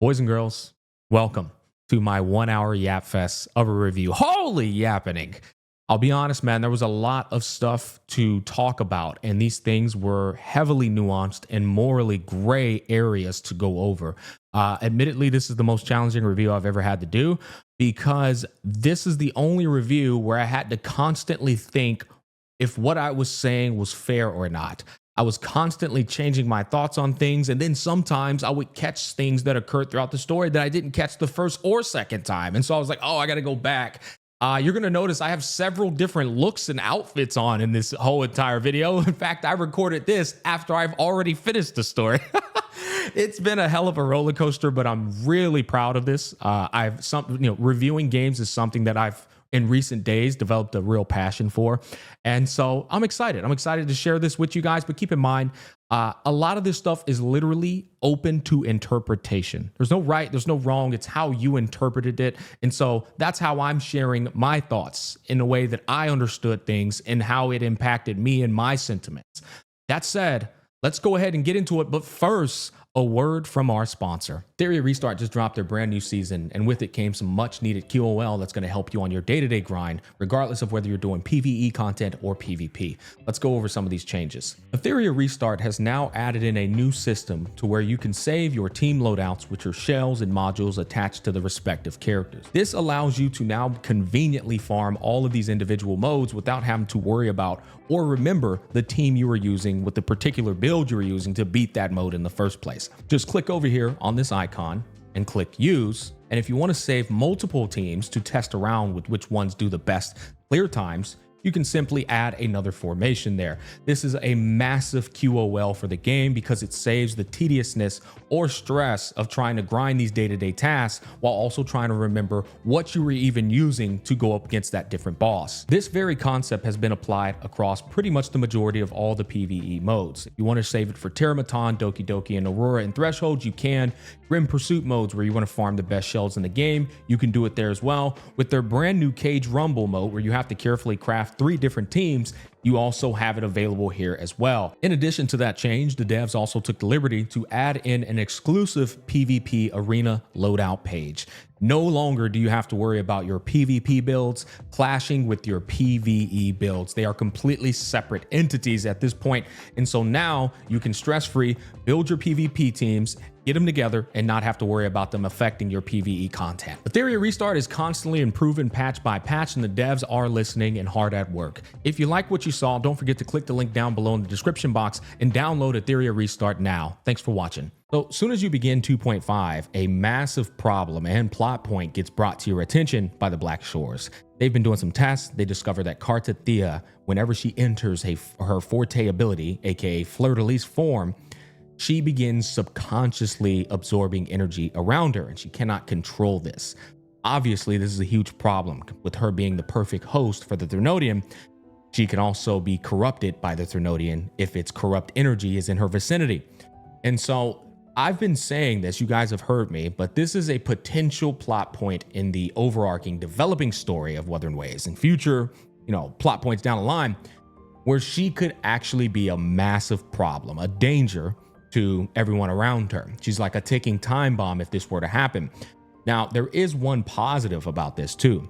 Boys and girls, welcome to my 1 hour yap fest of a review. Holy yappening. I'll be honest, man, there was a lot of stuff to talk about, and these things were heavily nuanced and morally gray areas to go over. Admittedly, this is the most challenging review I've ever had to do because this is the only review where I had to constantly think if what I was saying was fair or not. I was constantly changing my thoughts on things, and then sometimes I would catch things that occurred throughout the story that I didn't catch the first or second time. And so I was like, oh, I got to go back. You're going to notice I have several different looks and outfits on in this whole entire video. In fact, I recorded this after I've already finished the story. It's been a hell of a roller coaster, but I'm really proud of this. Reviewing games is something that I've in recent days developed a real passion for. And so I'm excited. I'm excited to share this with you guys, but keep in mind, a lot of this stuff is literally open to interpretation. There's no right, there's no wrong. It's how you interpreted it. And so that's how I'm sharing my thoughts in a way that I understood things and how it impacted me and my sentiments. That said, let's go ahead and get into it. But first, a word from our sponsor. Cartethyia Restart just dropped their brand new season, and with it came some much needed QOL that's going to help you on your day-to-day grind, regardless of whether you're doing PvE content or PvP. Let's go over some of these changes. Cartethyia Restart has now added in a new system to where you can save your team loadouts, which are shells and modules attached to the respective characters. This allows you to now conveniently farm all of these individual modes without having to worry about or remember the team you were using with the particular build you were using to beat that mode in the first place. Just click over here on this icon and click use. And if you want to save multiple teams to test around with which ones do the best clear times, you can simply add another formation there. This is a massive QOL for the game because it saves the tediousness or stress of trying to grind these day-to-day tasks while also trying to remember what you were even using to go up against that different boss. This very concept has been applied across pretty much the majority of all the PvE modes. If you want to save it for Terramatan, Doki Doki, and Aurora and Threshold, you can. Grim Pursuit modes where you want to farm the best shells in the game, you can do it there as well. With their brand new Cage Rumble mode where you have to carefully craft 3 different teams, you also have it available here as well. In addition to that change, the devs also took the liberty to add in an exclusive PvP arena loadout page. No longer do you have to worry about your PvP builds clashing with your PvE builds. They are completely separate entities at this point. And so now you can stress-free build your PvP teams, get them together, and not have to worry about them affecting your PvE content. Cartethyia Restart is constantly improving patch by patch, and the devs are listening and hard at work. If you like what you saw, don't forget to click the link down below in the description box and download Cartethyia Restart now. Thanks for watching. So as soon as you begin 2.5, a massive problem and plot point gets brought to your attention by the Black Shores. They've been doing some tests. They discover that Cartethyia, whenever she enters her forte ability, aka fleur-de-lis form, she begins subconsciously absorbing energy around her, and she cannot control this. Obviously, this is a huge problem. With her being the perfect host for the Threnodian, she can also be corrupted by the Threnodian if its corrupt energy is in her vicinity. And so I've been saying this, you guys have heard me, but this is a potential plot point in the overarching developing story of Wuthering Waves and future, plot points down the line where she could actually be a massive problem, a danger to everyone around her. She's like a ticking time bomb if this were to happen. Now, there is one positive about this too.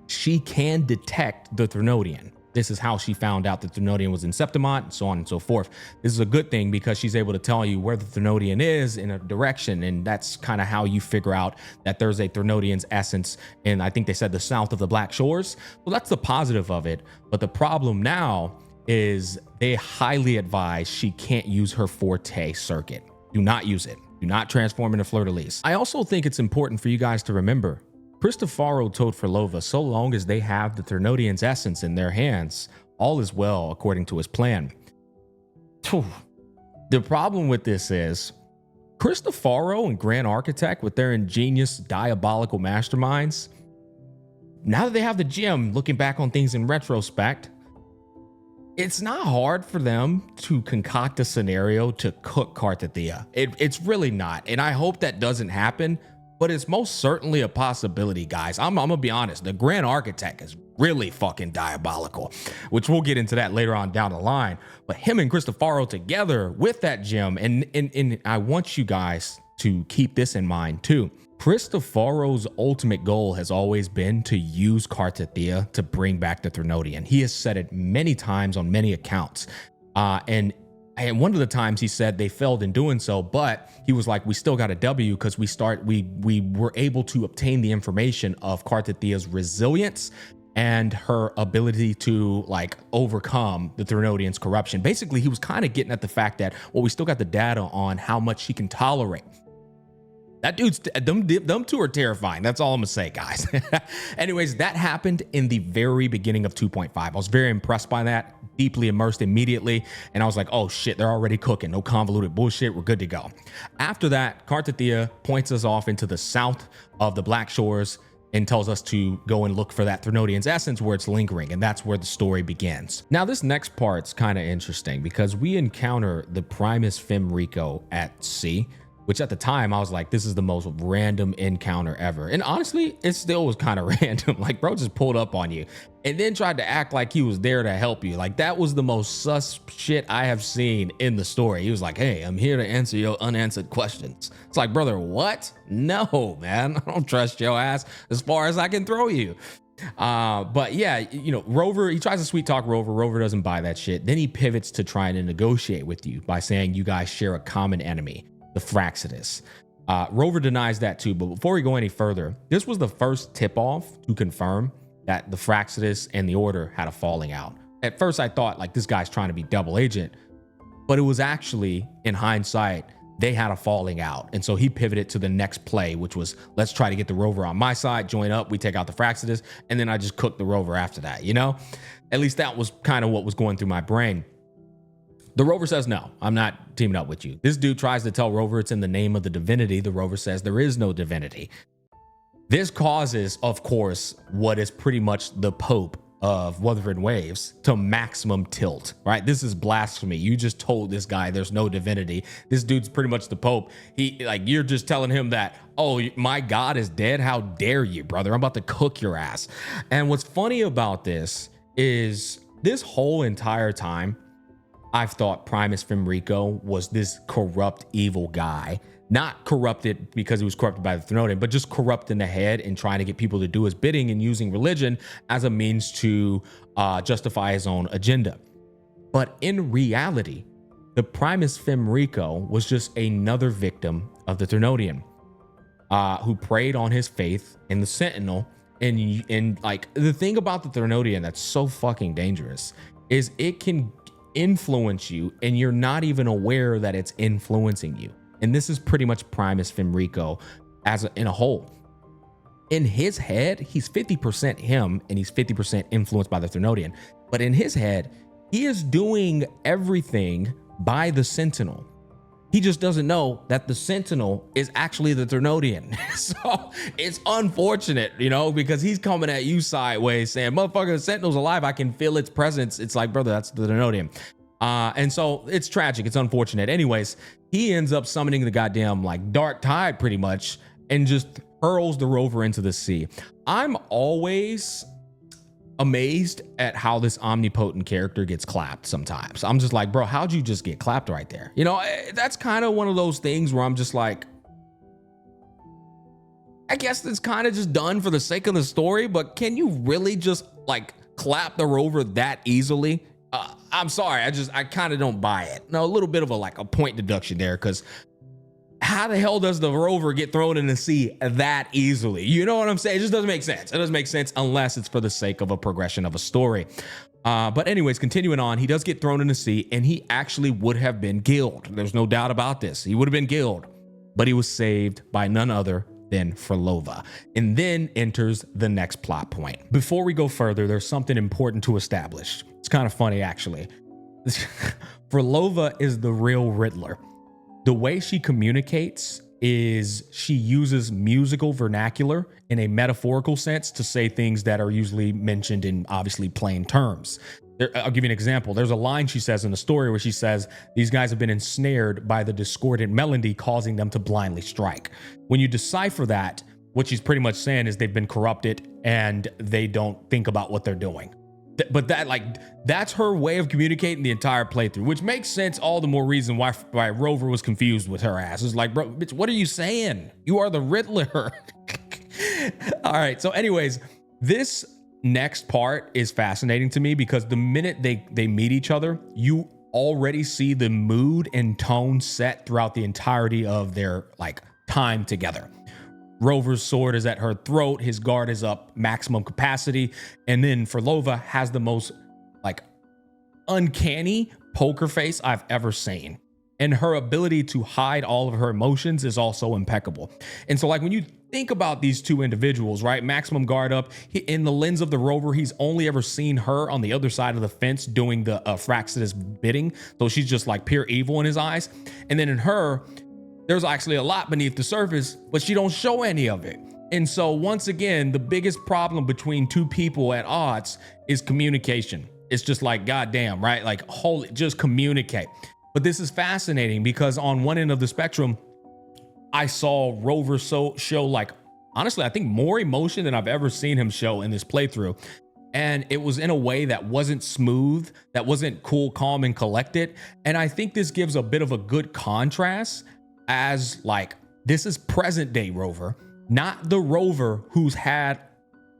She can detect the Threnodian. This is how she found out that the Threnodian was in Septimont, and so on and so forth. This is a good thing because she's able to tell you where the Threnodian is in a direction, and that's kind of how you figure out that there's a Threnodian's essence in, I think they said, the south of the Black Shores. Well, that's the positive of it, but the problem now is they highly advise she can't use her forte circuit. Do not use it. Do not transform into fleur-de-lis. I also think it's important for you guys to remember, Cristofaro told Phrolova, so long as they have the Threnodian's essence in their hands, all is well according to his plan. The problem with this is, Cristofaro and Grand Architect, with their ingenious, diabolical masterminds, now that they have the gem, looking back on things in retrospect, it's not hard for them to concoct a scenario to cook Cartethyia. It's really not, and I hope that doesn't happen, but it's most certainly a possibility, guys. I'm gonna be honest, the Grand Architect is really fucking diabolical, which we'll get into that later on down the line. But him and Cristofaro together with that gem, and I want you guys to keep this in mind too. Cristoforo's ultimate goal has always been to use Cartethyia to bring back the Thrunodian. He has said it many times on many accounts. And one of the times he said they failed in doing so, but he was like, we still got a W because we were able to obtain the information of Cartethia's resilience and her ability to like overcome the Thrunodian's corruption. Basically, he was kind of getting at the fact that, well, we still got the data on how much she can tolerate. That dude's, them two are terrifying. That's all I'm gonna say, guys. Anyways, that happened in the very beginning of 2.5. I was very impressed by that, deeply immersed immediately. And I was like, oh shit, they're already cooking. No convoluted bullshit. We're good to go. After that, Cartethyia points us off into the south of the Black Shores and tells us to go and look for that Thrunodian's essence where it's lingering. And that's where the story begins. Now, this next part's kind of interesting because we encounter the Primus Fenrico at sea, which at the time I was like, this is the most random encounter ever. And honestly, it still was kind of random. Like, bro just pulled up on you and then tried to act like he was there to help you. Like, that was the most sus shit I have seen in the story. He was like, hey, I'm here to answer your unanswered questions. It's like, brother, what? No, man, I don't trust your ass as far as I can throw you. But yeah, you know, Rover, he tries to sweet talk Rover. Rover doesn't buy that shit. Then he pivots to trying to negotiate with you by saying you guys share a common enemy, the Phrolova. Rover denies that too, but before we go any further, this was the first tip-off to confirm that the Phrolova and the Order had a falling out. At first I thought like this guy's trying to be double agent, but it was actually, in hindsight, they had a falling out. And so he pivoted to the next play, which was, let's try to get the Rover on my side, join up, we take out the Phrolova, and then I just cooked the Rover after that, you know? At least that was kind of what was going through my brain. The Rover says, no, I'm not teaming up with you. This dude tries to tell Rover it's in the name of the divinity. The Rover says there is no divinity. This causes, of course, what is pretty much the Pope of Wuthering Waves to maximum tilt, right? This is blasphemy. You just told this guy there's no divinity. This dude's pretty much the Pope. You're just telling him that, oh, my God is dead. How dare you, brother? I'm about to cook your ass. And what's funny about this is this whole entire time, I've thought Primus Fenrico was this corrupt, evil guy. Not corrupted because he was corrupted by the Thrunodian, but just corrupt in the head and trying to get people to do his bidding and using religion as a means to justify his own agenda. But in reality, the Primus Fenrico was just another victim of the Thrunodian who preyed on his faith in the Sentinel. And like the thing about the Thrunodian that's so fucking dangerous is it can influence you and you're not even aware that it's influencing you. And this is pretty much Primus Fenrico in a whole. In his head, he's 50% him and he's 50% influenced by the Thrunodian. But in his head, he is doing everything by the Sentinel. He just doesn't know that the Sentinel is actually the Thrunodian. So it's unfortunate, you know, because he's coming at you sideways saying, motherfucker, the Sentinel's alive. I can feel its presence. It's like, brother, that's the Thrunodian. And so it's tragic. It's unfortunate. Anyways, he ends up summoning the goddamn like dark tide pretty much and just hurls the Rover into the sea. I'm always amazed at how this omnipotent character gets clapped sometimes. I'm just like, bro, how'd you just get clapped right there? You know, that's kind of one of those things where I'm just like, I guess it's kind of just done for the sake of the story, but can you really just like clap the Rover that easily? I'm sorry, I kind of don't buy it. No, a little bit of a point deduction there, because how the hell does the Rover get thrown in the sea that easily? You know what I'm saying? It just doesn't make sense. It doesn't make sense unless it's for the sake of a progression of a story. But anyways, continuing on, he does get thrown in the sea and he actually would have been killed. There's no doubt about this. He would have been killed, but he was saved by none other than Phrolova. And then enters the next plot point. Before we go further, there's something important to establish. It's kind of funny, actually. Phrolova is the real Riddler. The way she communicates is she uses musical vernacular in a metaphorical sense to say things that are usually mentioned in obviously plain terms. I'll give you an example. There's a line she says in the story where she says, these guys have been ensnared by the discordant melody causing them to blindly strike. When you decipher that, what she's pretty much saying is they've been corrupted and they don't think about what they're doing. But that, like, that's her way of communicating the entire playthrough, which makes sense. All the more reason why Rover was confused with her ass. It's like, bro, bitch, what are you saying? You are the Riddler. All right. So anyways, this next part is fascinating to me because the minute they meet each other, you already see the mood and tone set throughout the entirety of their like time together. Rover's sword is at her throat. His guard is up maximum capacity. And then Phrolova has the most like uncanny poker face I've ever seen. And her ability to hide all of her emotions is also impeccable. And so like when you think about these two individuals, right? Maximum guard up. In the lens of the Rover, he's only ever seen her on the other side of the fence doing the Phraxidus bidding. So she's just like pure evil in his eyes. And then in her, there's actually a lot beneath the surface, but she don't show any of it. And so once again, the biggest problem between two people at odds is communication. It's just like, goddamn, right? Like, holy, just communicate. But this is fascinating because on one end of the spectrum, I saw Rover show like, honestly, I think more emotion than I've ever seen him show in this playthrough. And it was in a way that wasn't smooth, that wasn't cool, calm, and collected. And I think this gives a bit of a good contrast as like, this is present day Rover, not the Rover who's had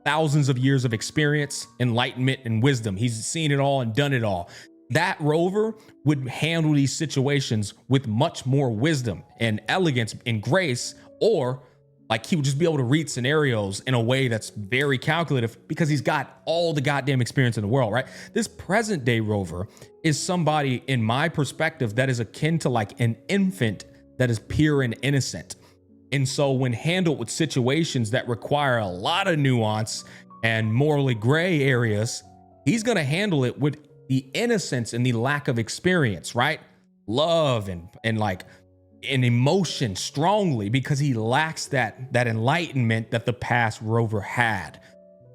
thousands of years of experience, enlightenment, and wisdom. He's seen it all and done it all. That Rover would handle these situations with much more wisdom and elegance and grace, or like he would just be able to read scenarios in a way that's very calculative because he's got all the goddamn experience in the world, right? This present day Rover is somebody, in my perspective, that is akin to like an infant that is pure and innocent. And so when handled with situations that require a lot of nuance and morally gray areas, he's going to handle it with the innocence and the lack of experience, right? Love and like an emotion strongly because he lacks that enlightenment that the past Rover had.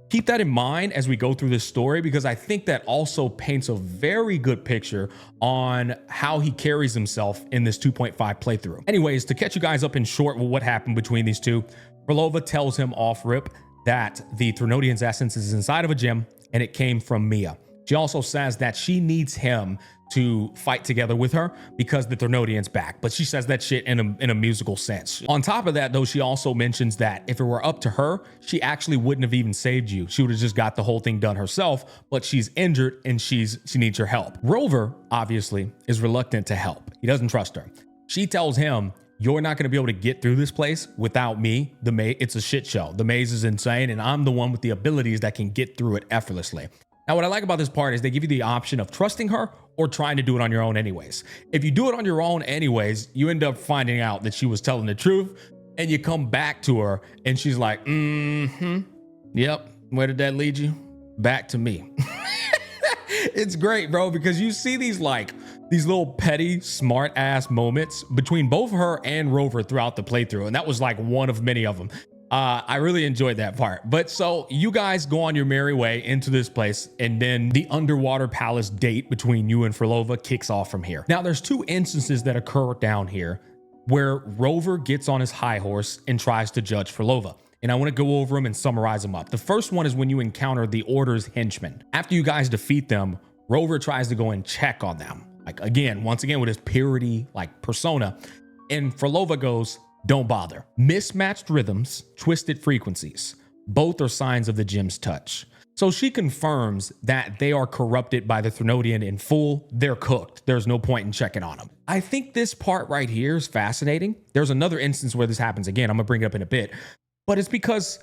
Keep that in mind as we go through this story, because I think that also paints a very good picture on how he carries himself in this 2.5 playthrough. Anyways, to catch you guys up in short with what happened between these two, Phrolova tells him off rip that the Threnodian's essence is inside of a gem and it came from Mia. She also says that she needs him to fight together with her because the Threnodian's back, but she says that shit in a musical sense. On top of that, though, she also mentions that if it were up to her, she actually wouldn't have even saved you. She would have just got the whole thing done herself, but she's injured and she needs your help. Rover, obviously, is reluctant to help. He doesn't trust her. She tells him, you're not going to be able to get through this place without me. The maze, it's a shit show. The maze is insane, and I'm the one with the abilities that can get through it effortlessly. Now, what I like about this part is they give you the option of trusting her or trying to do it on your own anyways. If you do it on your own anyways, you end up finding out that she was telling the truth, and you come back to her and she's like, yep, where did that lead you? Back to me. It's great, bro, because you see these little petty smart ass moments between both her and Rover throughout the playthrough. And that was like one of many of them. I really enjoyed that part. But so you guys go on your merry way into this place, and then the underwater palace date between you and Phrolova kicks off from here. Now, there's two instances that occur down here where Rover gets on his high horse and tries to judge Phrolova. And I want to go over them and summarize them up. The first one is when you encounter the Order's henchmen. After you guys defeat them, Rover tries to go and check on them. Like, once again, with his purity, like, persona. And Phrolova goes, don't bother. Mismatched rhythms, twisted frequencies. Both are signs of the gem's touch. So she confirms that they are corrupted by the Threnodian in full. They're cooked. There's no point in checking on them. I think this part right here is fascinating. There's another instance where this happens again. I'm going to bring it up in a bit. But it's because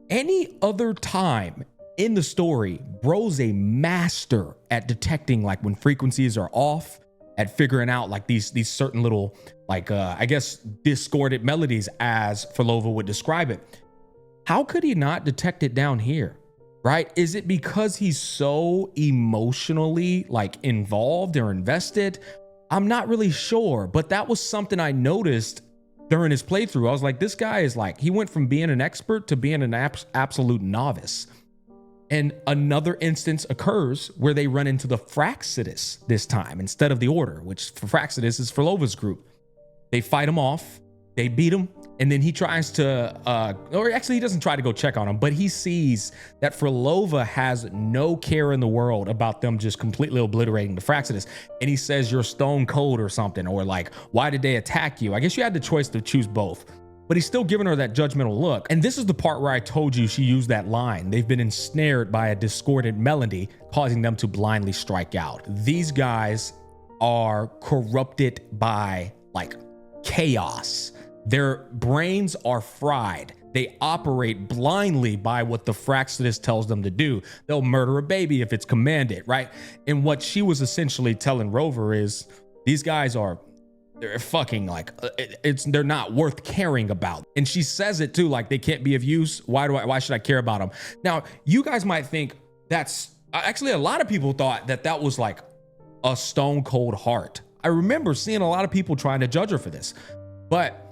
any other time in the story, bro's a master at detecting like when frequencies are off, at figuring out like these certain little I guess discordant melodies, as Phrolova would describe it. How could he not detect it down here, right? Is it because he's so emotionally like involved or invested? I'm not really sure, but that was something I noticed during his playthrough. I was like, this guy is like, he went from being an expert to being an absolute novice. And another instance occurs where they run into the Phraxidus this time instead of the Order, which for Phraxidus is Phrolova's group. They fight him off, they beat him, And then he tries to, or actually he doesn't try to go check on him, but he sees that Phrolova has no care in the world about them just completely obliterating the Fraxidus. And he says, you're stone cold or something, or like, why did they attack you? I guess you had the choice to choose both, but he's still giving her that judgmental look. And this is the part where I told you she used that line. They've been ensnared by a discordant melody, causing them to blindly strike out. These guys are corrupted by like chaos. Their brains are fried. They operate blindly by what the Fraxidus tells them to do. They'll murder a baby if it's commanded, right? And what she was essentially telling Rover is these guys they're fucking like, they're not worth caring about. And she says it too, like they can't be of use. Why should I care about them? Now, you guys might think that's actually, a lot of people thought that was like a stone cold heart. I remember seeing a lot of people trying to judge her for this, but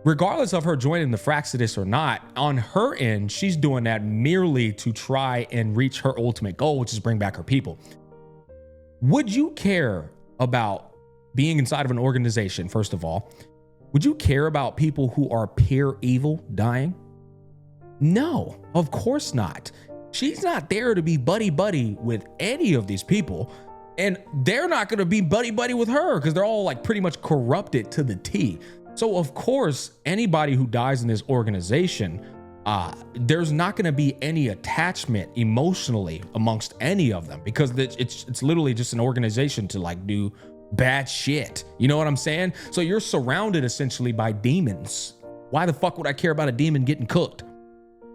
regardless of her joining the Fraxidus or not, on her end, she's doing that merely to try and reach her ultimate goal, which is bring back her people. Would you care about being inside of an organization? First of all, would you care about people who are pure evil dying? No, of course not. She's not there to be buddy-buddy with any of these people. And they're not going to be buddy-buddy with her because they're all like pretty much corrupted to the T. So of course, anybody who dies in this organization, there's not going to be any attachment emotionally amongst any of them, because it's literally just an organization to like do bad shit. You know what I'm saying? So you're surrounded essentially by demons. Why the fuck would I care about a demon getting cooked?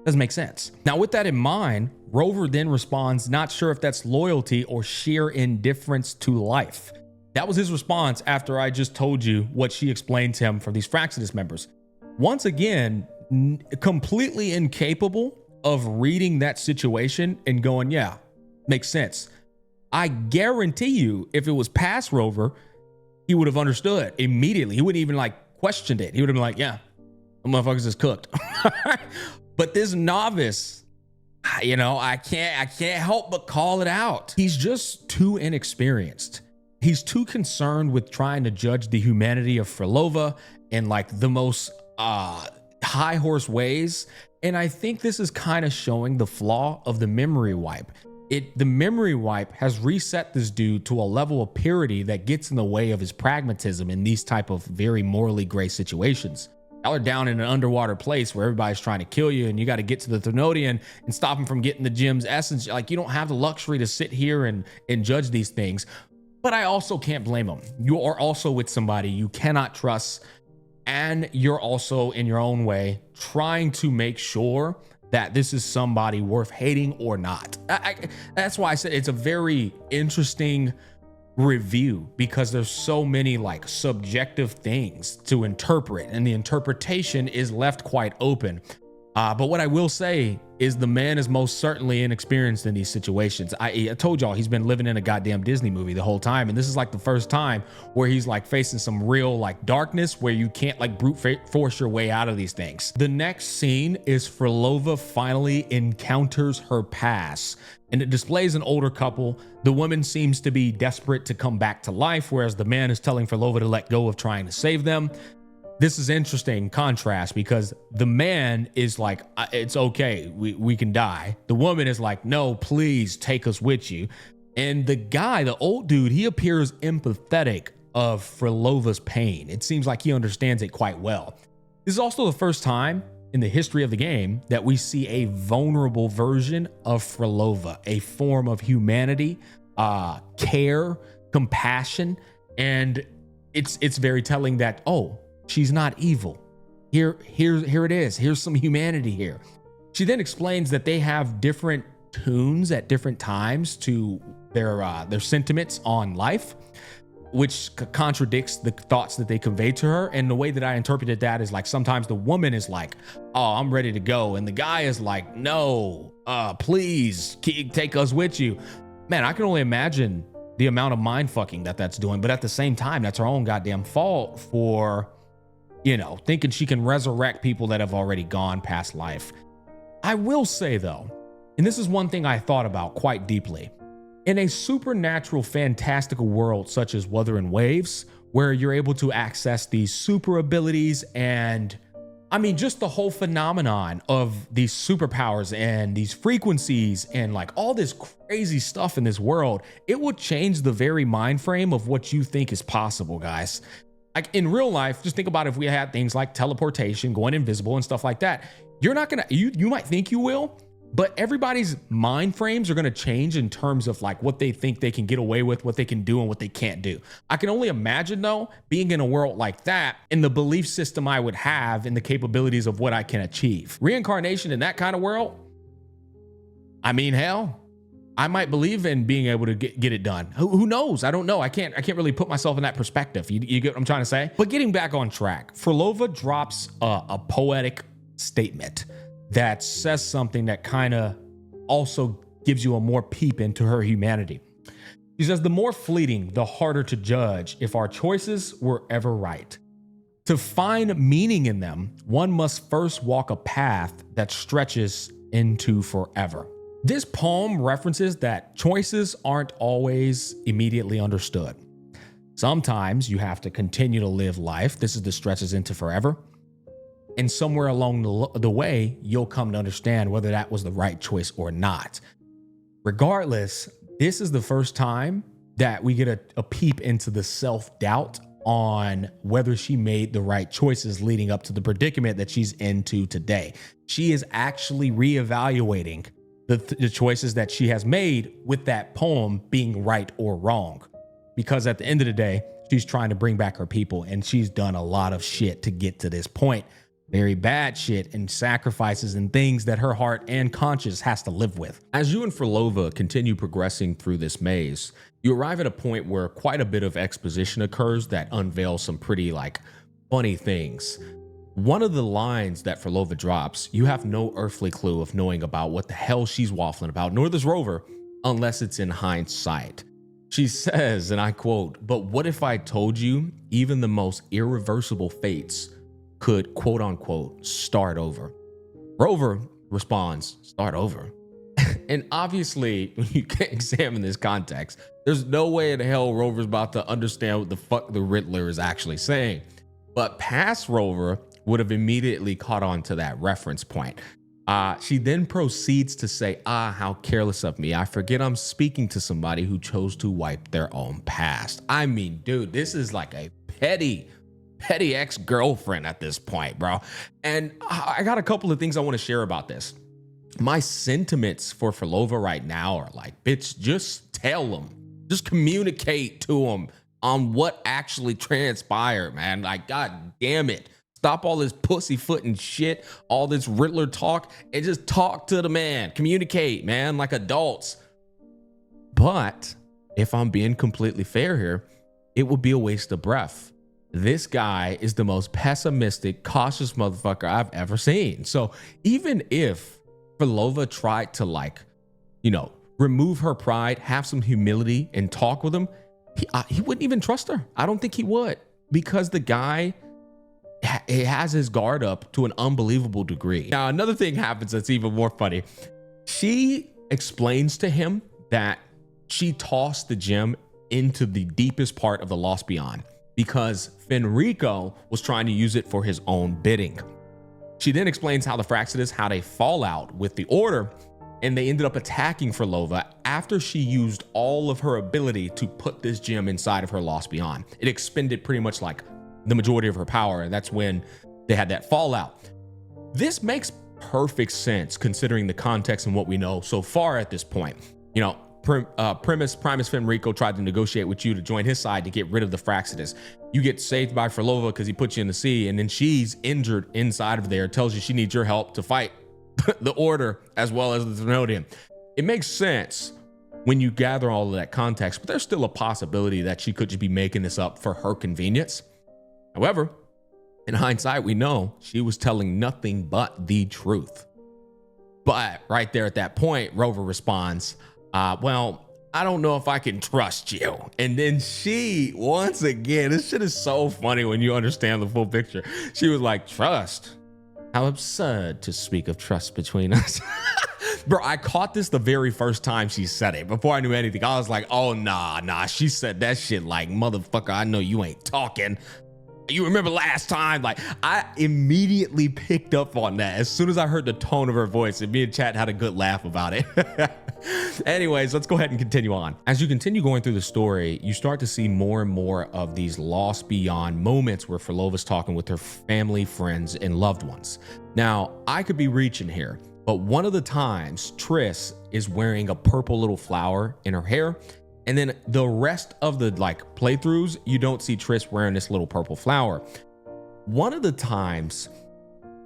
Doesn't make sense. Now, with that in mind, Rover then responds, not sure if that's loyalty or sheer indifference to life. That was his response after I just told you what she explained to him for these Fraxidus members. Once again, completely incapable of reading that situation and going, yeah, makes sense. I guarantee you, if it was past Rover, he would have understood immediately. He wouldn't even like questioned it. He would have been like, yeah, the motherfuckers is cooked. But this novice, you know, I can't help but call it out. He's just too inexperienced. He's too concerned with trying to judge the humanity of Phrolova in like the most high horse ways. And I think this is kind of showing the flaw of the memory wipe. The memory wipe has reset this dude to a level of purity that gets in the way of his pragmatism in these type of very morally gray situations. Y'all are down in an underwater place where everybody's trying to kill you, and you got to get to the Thenodian and stop him from getting the gem's essence. Like, you don't have the luxury to sit here and judge these things. But I also can't blame him. You are also with somebody you cannot trust, and you're also in your own way trying to make sure that this is somebody worth hating or not. That's why I said it's a very interesting review, because there's so many like subjective things to interpret, and the interpretation is left quite open. But what I will say is the man is most certainly inexperienced in these situations. I told y'all he's been living in a goddamn Disney movie the whole time. And this is like the first time where he's like facing some real like darkness where you can't like brute force your way out of these things. The next scene is Phrolova finally encounters her past, and it displays an older couple. The woman seems to be desperate to come back to life, whereas the man is telling Phrolova to let go of trying to save them. This is interesting contrast, because the man is like, it's okay, we can die. The woman is like, no, please take us with you. And the guy, the old dude, he appears empathetic of Phrolova's pain. It seems like he understands it quite well. This is also the first time in the history of the game that we see a vulnerable version of Phrolova, a form of humanity, care, compassion. And it's very telling that, oh, she's not evil. Here it is. Here's some humanity here. She then explains that they have different tunes at different times to their sentiments on life, which contradicts the thoughts that they convey to her. And the way that I interpreted that is like, sometimes the woman is like, oh, I'm ready to go. And the guy is like, no, please take us with you. Man, I can only imagine the amount of mind fucking that's doing. But at the same time, that's her own goddamn fault for, you know, thinking she can resurrect people that have already gone past life. I will say though, and this is one thing I thought about quite deeply, in a supernatural, fantastical world such as Wuthering Waves, where you're able to access these super abilities and I mean, just the whole phenomenon of these superpowers and these frequencies and like all this crazy stuff in this world, it will change the very mind frame of what you think is possible, guys. Like in real life, just think about if we had things like teleportation, going invisible and stuff like that. You're not gonna, you might think you will, but everybody's mind frames are going to change in terms of like what they think they can get away with, what they can do and what they can't do. I can only imagine though, being in a world like that and the belief system I would have and the capabilities of what I can achieve. Reincarnation in that kind of world, I mean, hell, I might believe in being able to get it done. Who knows? I don't know. I can't really put myself in that perspective. You get what I'm trying to say? But getting back on track, Phrolova drops a poetic statement that says something that kind of also gives you a more peep into her humanity. She says, the more fleeting, the harder to judge if our choices were ever right. To find meaning in them, one must first walk a path that stretches into forever. This poem references that choices aren't always immediately understood. Sometimes you have to continue to live life. This is the stretches into forever. And somewhere along the way, you'll come to understand whether that was the right choice or not. Regardless, this is the first time that we get a peep into the self-doubt on whether she made the right choices leading up to the predicament that she's into today. She is actually reevaluating the choices that she has made with that poem being right or wrong. Because at the end of the day, she's trying to bring back her people and she's done a lot of shit to get to this point. Very bad shit and sacrifices and things that her heart and conscience has to live with. As you and Phrolova continue progressing through this maze, you arrive at a point where quite a bit of exposition occurs that unveils some pretty like funny things. One of the lines that Phrolova drops, you have no earthly clue of knowing about what the hell she's waffling about, nor does Rover, unless it's in hindsight. She says, and I quote, "But what if I told you even the most irreversible fates could, quote unquote, start over?" Rover responds, "Start over?" And obviously, when you can examine this context, there's no way in hell Rover's about to understand what the fuck the Riddler is actually saying. But past Rover would have immediately caught on to that reference point. She then proceeds to say, how careless of me. I forget I'm speaking to somebody who chose to wipe their own past. I mean, dude, this is like a petty ex-girlfriend at this point, bro. And I got a couple of things I want to share about this. My sentiments for Phrolova right now are like, bitch, just tell them. Just communicate to them on what actually transpired, man. Like, god damn it. Stop all this pussyfooting shit, all this Riddler talk, and just talk to the man. Communicate, man, like adults. But if I'm being completely fair here, it would be a waste of breath. This guy is the most pessimistic, cautious motherfucker I've ever seen. So even if Phrolova tried to like, remove her pride, have some humility and talk with him, he wouldn't even trust her. I don't think he would, because the guy has his guard up to an unbelievable degree. Now, another thing happens that's even more funny. She explains to him that she tossed the gem into the deepest part of the Lost Beyond because Fenrico was trying to use it for his own bidding. She then explains how the Fraxidus had a fallout with the Order, and they ended up attacking Phrolova after she used all of her ability to put this gem inside of her Lost Beyond. It expended pretty much like the majority of her power, and that's when they had that fallout. This makes perfect sense considering the context and what we know so far at this point. Primus Fenrico tried to negotiate with you to join his side to get rid of the Fraxidus. You get saved by Phrolova because he put you in the sea, and then she's injured inside of there, tells you she needs your help to fight the Order as well as the Thenodian. It makes sense when you gather all of that context, but there's still a possibility that she could just be making this up for her convenience. However, in hindsight, we know she was telling nothing but the truth. But right there at that point, Rover responds, well, I don't know if I can trust you. And then she, once again, this shit is so funny when you understand the full picture. She was like, trust? How absurd to speak of trust between us. Bro, I caught this the very first time she said it. Before I knew anything, I was like, oh, nah. She said that shit like, motherfucker, I know you ain't talking. You remember last time? Like, I immediately picked up on that as soon as I heard the tone of her voice, and me and chat had a good laugh about it. Anyways, let's go ahead and continue on. As you continue going through the story, you start to see more and more of these lost beyond moments where Phrolova's talking with her family, friends, and loved ones. Now, I could be reaching here, but one of the times Triss is wearing a purple little flower in her hair, and then the rest of the like playthroughs, you don't see Triss wearing this little purple flower. One of the times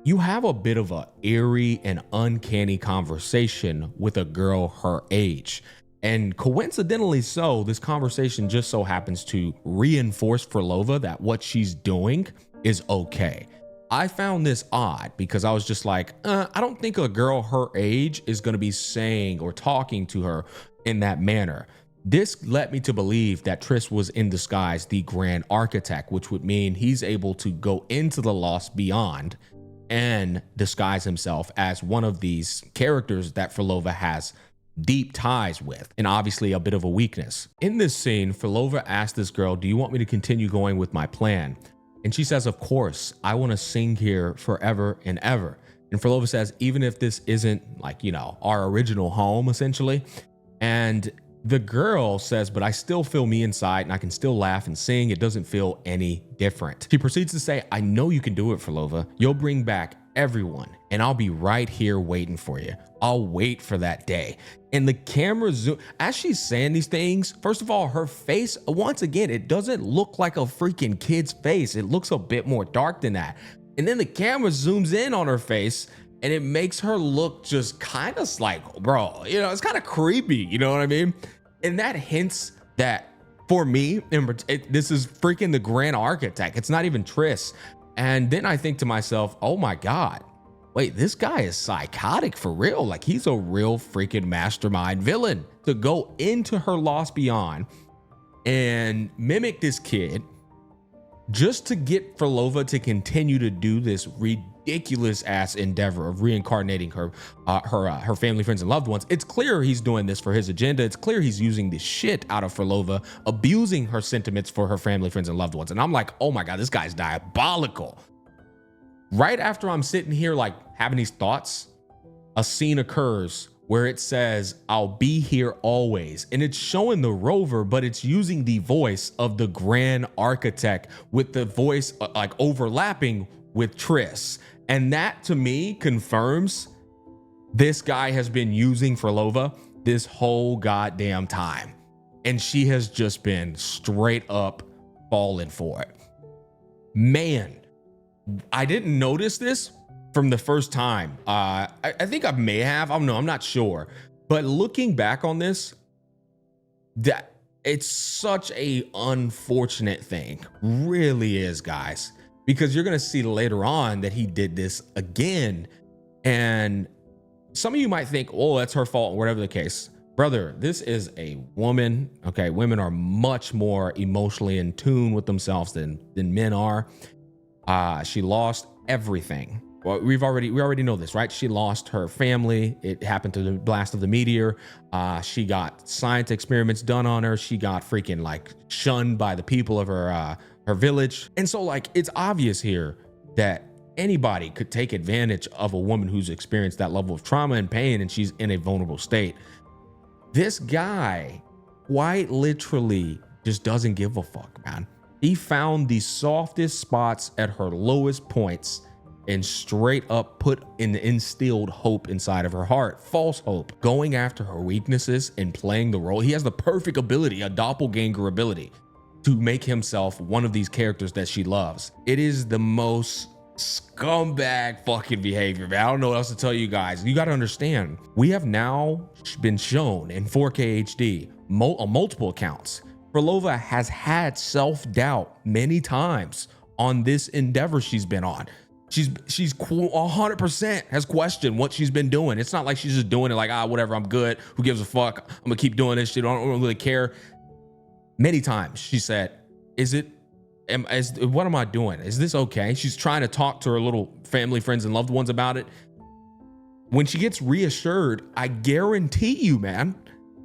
you have a bit of a eerie and uncanny conversation with a girl her age. And coincidentally so, this conversation just so happens to reinforce Phrolova that what she's doing is okay. I found this odd because I was just like, I don't think a girl her age is going to be saying or talking to her in that manner. This led me to believe that Triss was in disguise the Grand Architect, which would mean he's able to go into the Lost Beyond and disguise himself as one of these characters that Phrolova has deep ties with, and obviously a bit of a weakness. In this scene, Phrolova asked this girl, do you want me to continue going with my plan? And she says, of course, I want to sing here forever and ever. And Phrolova says, even if this isn't like, you know, our original home, essentially. And the girl says, but I still feel me inside and I can still laugh and sing. It doesn't feel any different. She proceeds to say, I know you can do it, Phrolova. You'll bring back everyone and I'll be right here waiting for you. I'll wait for that day. And the camera zoom as she's saying these things. First of all, her face, once again, it doesn't look like a freaking kid's face. It looks a bit more dark than that. And then the camera zooms in on her face and it makes her look just kind of like, bro, you know, it's kind of creepy. You know what I mean? And that hints that for me, this is freaking the Grand Architect. It's not even Triss. And then I think to myself, oh my God, wait, this guy is psychotic for real. Like he's a real freaking mastermind villain to go into her Lost Beyond and mimic this kid just to get Phrolova to continue to do this ridiculous ass endeavor of reincarnating her family, friends, and loved ones. It's clear he's doing this for his agenda. It's clear he's using the shit out of Phrolova, abusing her sentiments for her family, friends, and loved ones. And I'm like, oh my God, this guy's diabolical. Right after I'm sitting here like having these thoughts, a scene occurs where it says, I'll be here always. And it's showing the Rover, but it's using the voice of the Grand Architect with the voice like overlapping with Triss. And that to me confirms this guy has been using Phrolova this whole goddamn time. And she has just been straight up falling for it. Man, I didn't notice this from the first time. I think I may have, I don't know, I'm not sure. But looking back on this, that it's such a unfortunate thing. Really is, guys. Because you're gonna see later on that he did this again. And some of you might think, oh, that's her fault, whatever the case. Brother, this is a woman, okay? Women are much more emotionally in tune with themselves than men are. She lost everything. Well, we already know this, right? She lost her family. It happened to the blast of the meteor. She got science experiments done on her. She got freaking like shunned by the people of her village. And so like, it's obvious here that anybody could take advantage of a woman who's experienced that level of trauma and pain and she's in a vulnerable state. This guy quite literally just doesn't give a fuck, man. He found the softest spots at her lowest points and straight up instilled hope inside of her heart, false hope, going after her weaknesses and playing the role. He has the perfect ability, a doppelganger ability, to make himself one of these characters that she loves. It is the most scumbag fucking behavior, man. I don't know what else to tell you guys. You got to understand, we have now been shown in 4K HD on multiple accounts. Phrolova has had self-doubt many times on this endeavor she's been on. She's 100% has questioned what she's been doing. It's not like she's just doing it like, whatever, I'm good. Who gives a fuck? I'm gonna keep doing this shit. I don't really care. Many times she said, what am I doing? Is this okay? She's trying to talk to her little family, friends, and loved ones about it. When she gets reassured, I guarantee you, man,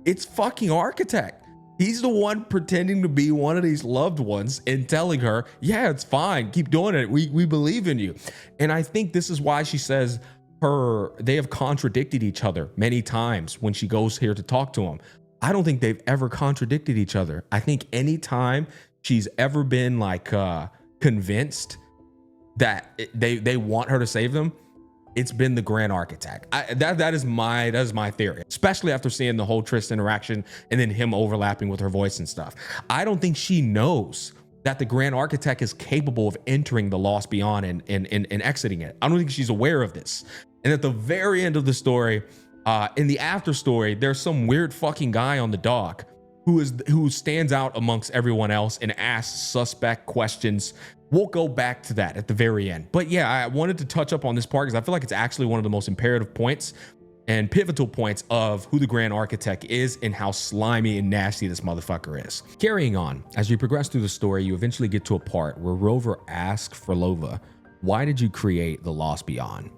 it's fucking Architect. He's the one pretending to be one of these loved ones and telling her, yeah, it's fine. Keep doing it. We believe in you. And I think this is why she says they have contradicted each other many times when she goes here to talk to him. I don't think they've ever contradicted each other. I think anytime she's ever been like convinced that they want her to save them, it's been the Grand Architect. That is my theory, especially after seeing the whole Triss interaction and then him overlapping with her voice and stuff. I don't think she knows that the Grand Architect is capable of entering the Lost Beyond and exiting it. I don't think she's aware of this. And at the very end of the story, in the after story, there's some weird fucking guy on the dock who stands out amongst everyone else and asks suspect questions. We'll go back to that at the very end. But yeah, I wanted to touch up on this part because I feel like it's actually one of the most imperative points and pivotal points of who the Grand Architect is and how slimy and nasty this motherfucker is. Carrying on, as you progress through the story, you eventually get to a part where Rover asks Phrolova, why did you create the Lost Beyond?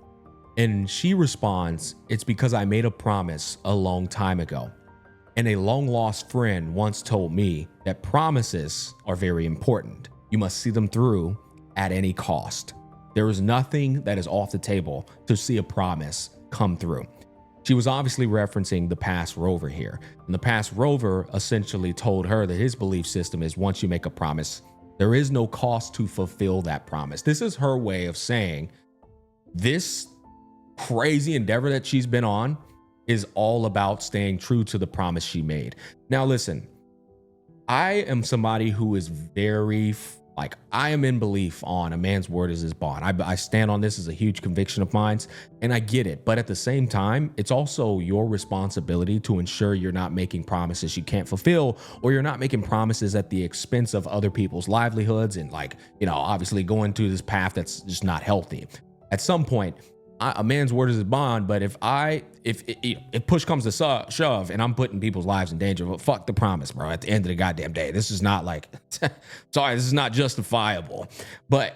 And she responds, it's because I made a promise a long time ago. And a long lost friend once told me that promises are very important. You must see them through at any cost. There is nothing that is off the table to see a promise come through. She was obviously referencing the past Rover here. And the past Rover essentially told her that his belief system is once you make a promise, there is no cost to fulfill that promise. This is her way of saying this crazy endeavor that she's been on is all about staying true to the promise she made. Now, listen, I am somebody who is very I am in belief on a man's word is his bond. I stand on this as a huge conviction of mine, and I get it. But at the same time, it's also your responsibility to ensure you're not making promises you can't fulfill, or you're not making promises at the expense of other people's livelihoods and obviously going to this path that's just not healthy. At some point, a man's word is his bond, but if push comes to shove and I'm putting people's lives in danger, well, fuck the promise, bro. At the end of the goddamn day, this is not sorry, this is not justifiable. But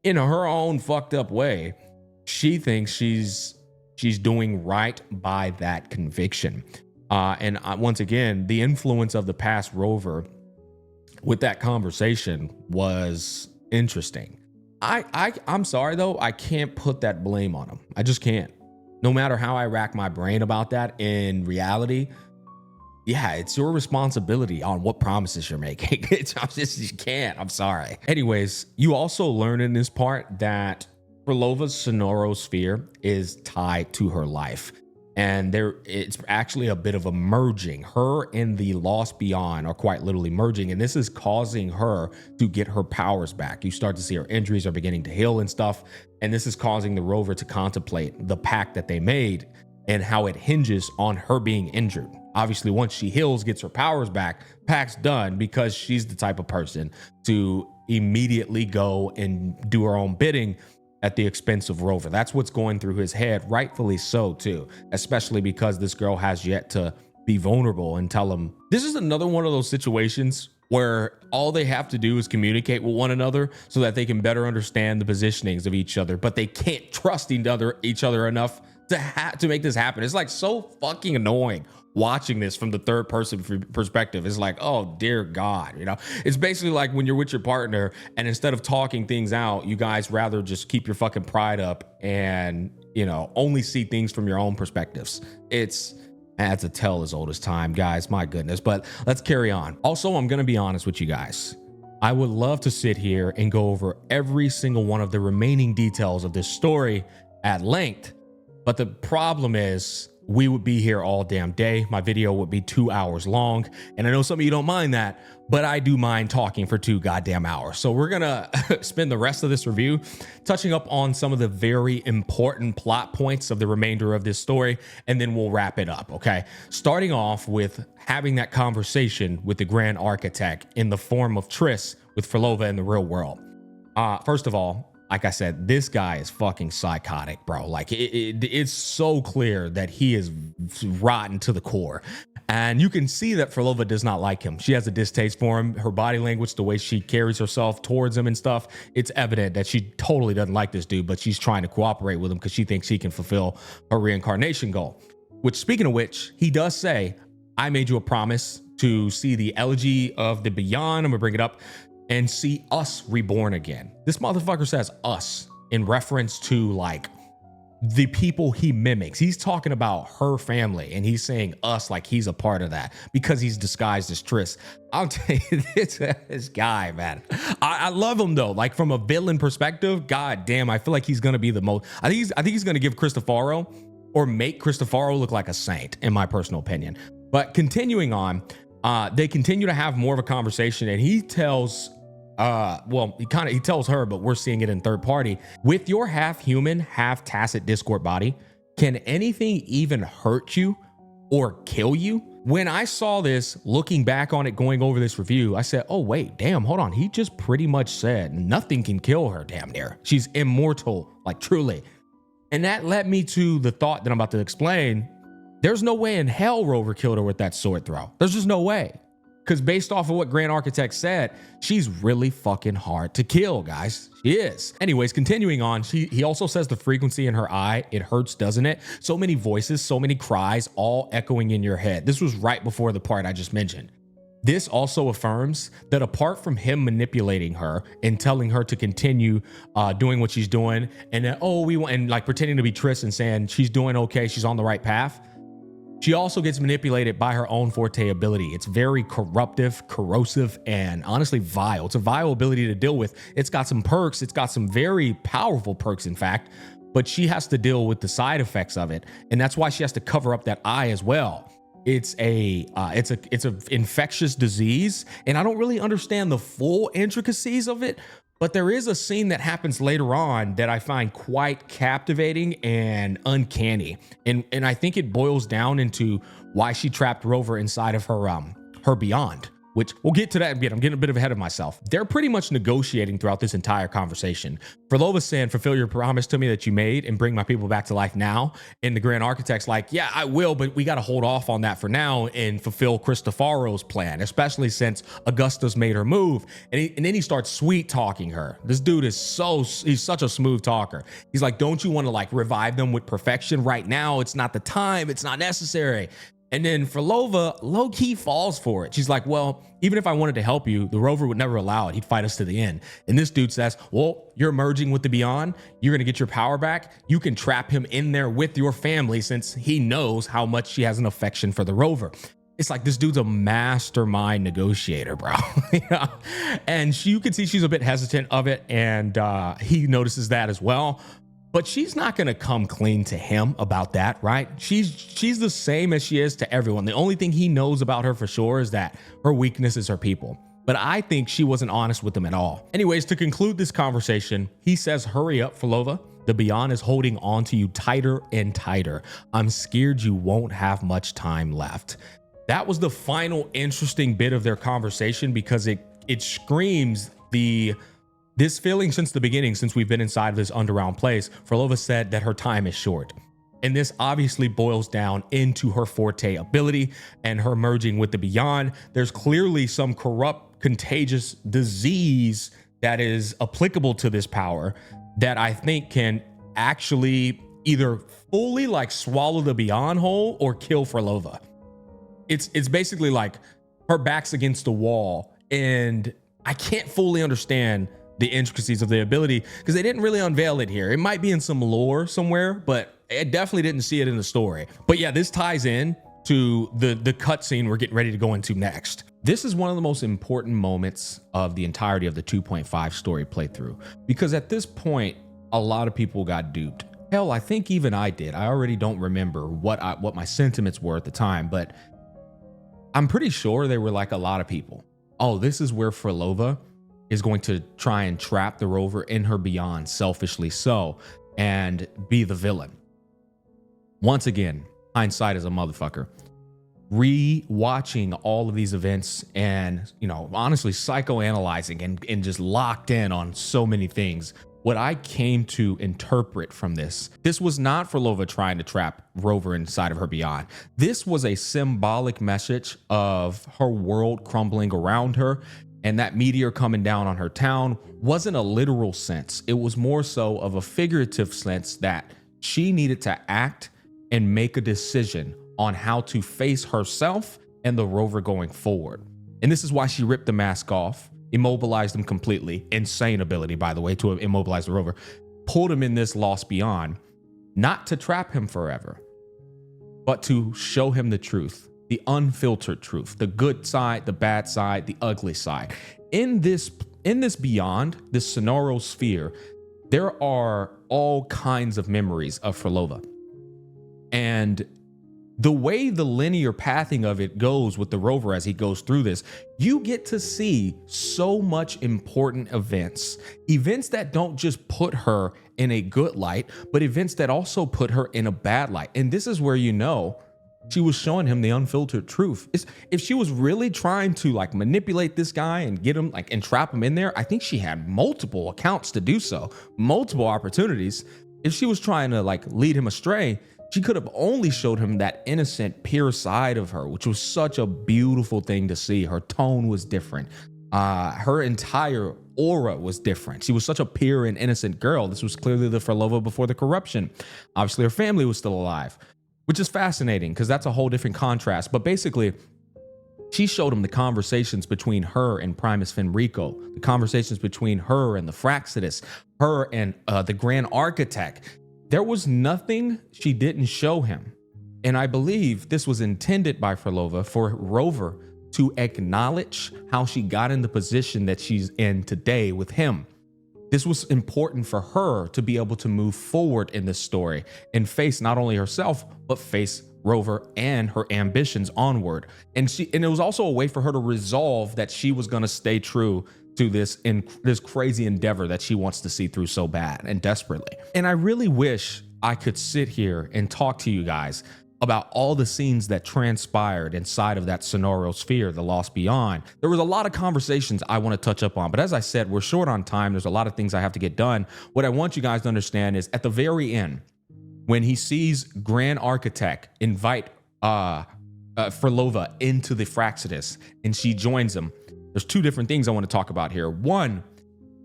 in her own fucked up way, she thinks she's doing right by that conviction. And once again, the influence of the past Rover with that conversation was interesting. I'm sorry though, I can't put that blame on him. I just can't. No matter how I rack my brain about that, in reality, yeah, it's your responsibility on what promises you're making. You can't. I'm sorry. Anyways, you also learn in this part that Phrolova's sonorosphere is tied to her life. And it's actually a bit of a merging. Her and the Lost Beyond are quite literally merging, and this is causing her to get her powers back. You start to see her injuries are beginning to heal and stuff, and this is causing the Rover to contemplate the pact that they made and how it hinges on her being injured. Obviously, once she heals, gets her powers back, pact's done, because she's the type of person to immediately go and do her own bidding at the expense of Rover. That's what's going through his head, rightfully so too, especially because this girl has yet to be vulnerable and tell him. This is another one of those situations where all they have to do is communicate with one another so that they can better understand the positionings of each other, but they can't trust each other enough to make this happen. It's like so fucking annoying watching this from the third person perspective. Is like, oh dear God, it's basically like when you're with your partner and instead of talking things out, you guys rather just keep your fucking pride up and only see things from your own perspectives. That's a tale as old as time, guys, my goodness. But let's carry on. Also, I'm gonna be honest with you guys, I would love to sit here and go over every single one of the remaining details of this story at length, but the problem is we would be here all damn day. My video would be 2 hours long. And I know some of you don't mind that, but I do mind talking for 2 goddamn hours. So we're gonna spend the rest of this review touching up on some of the very important plot points of the remainder of this story, and then we'll wrap it up, okay? Starting off with having that conversation with the Grand Architect in the form of Triss with Phrolova in the real world. First of all, like I said, this guy is fucking psychotic, bro. Like it's so clear that he is rotten to the core. And you can see that Phrolova does not like him. She has a distaste for him. Her body language, the way she carries herself towards him and stuff, it's evident that she totally doesn't like this dude, but she's trying to cooperate with him because she thinks he can fulfill her reincarnation goal. Which, speaking of which, he does say, I made you a promise to see the elegy of the beyond. I'm gonna bring it up and see us reborn again. This motherfucker says us in reference to like the people he mimics. He's talking about her family and he's saying us like he's a part of that because he's disguised as Triss. I'll tell you this guy, man. I love him though. Like from a villain perspective, god damn, I feel like he's gonna be the most. I think he's gonna give Cristofaro or make Cristofaro look like a saint, in my personal opinion. But continuing on, they continue to have more of a conversation, and he tells he tells her, but we're seeing it in third party. With your half human, half tacit Discord body, can anything even hurt you or kill you? When I saw this, looking back on it, going over this review, I said, oh wait, damn, hold on. He just pretty much said nothing can kill her, damn near. She's immortal, like truly. And that led me to the thought that I'm about to explain. There's no way in hell Rover killed her with that sword throw. There's just no way. Because based off of what Grand Architect said, she's really fucking hard to kill, guys. She is. Anyways, continuing on, he also says the frequency in her eye, it hurts, doesn't it? So many voices, so many cries, all echoing in your head. This was right before the part I just mentioned. This also affirms that apart from him manipulating her and telling her to continue doing what she's doing, and that, oh, we want, and like pretending to be Triss and saying she's doing okay, she's on the right path, she also gets manipulated by her own forte ability. It's very corruptive, corrosive, and honestly vile. It's a vile ability to deal with. It's got some perks. It's got some very powerful perks, in fact, but she has to deal with the side effects of it. And that's why she has to cover up that eye as well. It's a infectious disease, and I don't really understand the full intricacies of it, but there is a scene that happens later on that I find quite captivating and uncanny. And I think it boils down into why she trapped Rover inside of her beyond, which we'll get to that in a bit. I'm getting a bit ahead of myself. They're pretty much negotiating throughout this entire conversation. Frolovas saying, fulfill your promise to me that you made and bring my people back to life now. And the Grand Architect's like, yeah, I will, but we got to hold off on that for now and fulfill Cristofaro's plan, especially since Augusta's made her move. And then he starts sweet talking her. This dude is he's such a smooth talker. He's like, don't you want to like revive them with perfection right now? It's not the time. It's not necessary. And then Frolovas low-key falls for it. She's like, well, even if I wanted to help you, the Rover would never allow it. He'd fight us to the end. And this dude says, well, you're merging with the Beyond. You're going to get your power back. You can trap him in there with your family since he knows how much she has an affection for the Rover. It's like this dude's a mastermind negotiator, bro. Yeah. And you can see she's a bit hesitant of it. And he notices that as well. But she's not going to come clean to him about that, right? She's the same as she is to everyone. The only thing he knows about her for sure is that her weakness is her people. But I think she wasn't honest with them at all. Anyways, to conclude this conversation, he says, hurry up, Frolovas. The Beyond is holding on to you tighter and tighter. I'm scared you won't have much time left. That was the final interesting bit of their conversation because it screams this feeling since the beginning, since we've been inside of this underground place. Frolovas said that her time is short. And this obviously boils down into her forte ability and her merging with the Beyond. There's clearly some corrupt, contagious disease that is applicable to this power that I think can actually either fully like swallow the Beyond whole or kill Frolovas. It's basically like her back's against the wall, and I can't fully understand the intricacies of the ability because they didn't really unveil it here. It might be in some lore somewhere, but I definitely didn't see it in the story. But yeah, this ties in to the cutscene we're getting ready to go into next. This is one of the most important moments of the entirety of the 2.5 story playthrough, because at this point, a lot of people got duped. Hell, I think even I did. I already don't remember what my sentiments were at the time, but I'm pretty sure they were like a lot of people. Oh, this is where Frolovas is going to try and trap the Rover in her Beyond, selfishly so, and be the villain. Once again, hindsight is a motherfucker. Re-watching all of these events and, honestly psychoanalyzing and just locked in on so many things. What I came to interpret from this was not Frolovas trying to trap Rover inside of her Beyond. This was a symbolic message of her world crumbling around her. And that meteor coming down on her town wasn't a literal sense. It was more so of a figurative sense that she needed to act and make a decision on how to face herself and the Rover going forward. And this is why she ripped the mask off, immobilized him completely. Insane ability, by the way, to immobilize the Rover. Pulled him in this Lost Beyond, not to trap him forever, but to show him the truth, the unfiltered truth, the good side, the bad side, the ugly side. In this beyond, this scenario sphere, there are all kinds of memories of Phrolova. And the way the linear pathing of it goes with the Rover as he goes through this, you get to see so much important events that don't just put her in a good light, but events that also put her in a bad light. And this is where, you know, she was showing him the unfiltered truth. If she was really trying to like manipulate this guy and get him like and trap him in there, I think she had multiple accounts to do so, multiple opportunities. If she was trying to like lead him astray, she could have only showed him that innocent, pure side of her, which was such a beautiful thing to see. Her tone was different. Her entire aura was different. She was such a pure and innocent girl. This was clearly the Phrolova before the corruption. Obviously, her family was still alive, which is fascinating because that's a whole different contrast. But basically, she showed him the conversations between her and Primus Fenrico, the conversations between her and the Fraxidus, her and the Grand Architect. There was nothing she didn't show him. And I believe this was intended by Phrolova for Rover to acknowledge how she got in the position that she's in today with him. This was important for her to be able to move forward in this story and face not only herself, but face Rover and her ambitions onward. And it was also a way for her to resolve that she was going to stay true to this crazy endeavor that she wants to see through so bad and desperately. And I really wish I could sit here and talk to you guys about all the scenes that transpired inside of that scenario sphere, the Lost Beyond. There was a lot of conversations I want to touch up on, but as I said, we're short on time. There's a lot of things I have to get done. What I want you guys to understand is at the very end, when he sees Grand Architect invite Phrolova into the Fraxidus and she joins him, there's two different things I want to talk about here. One,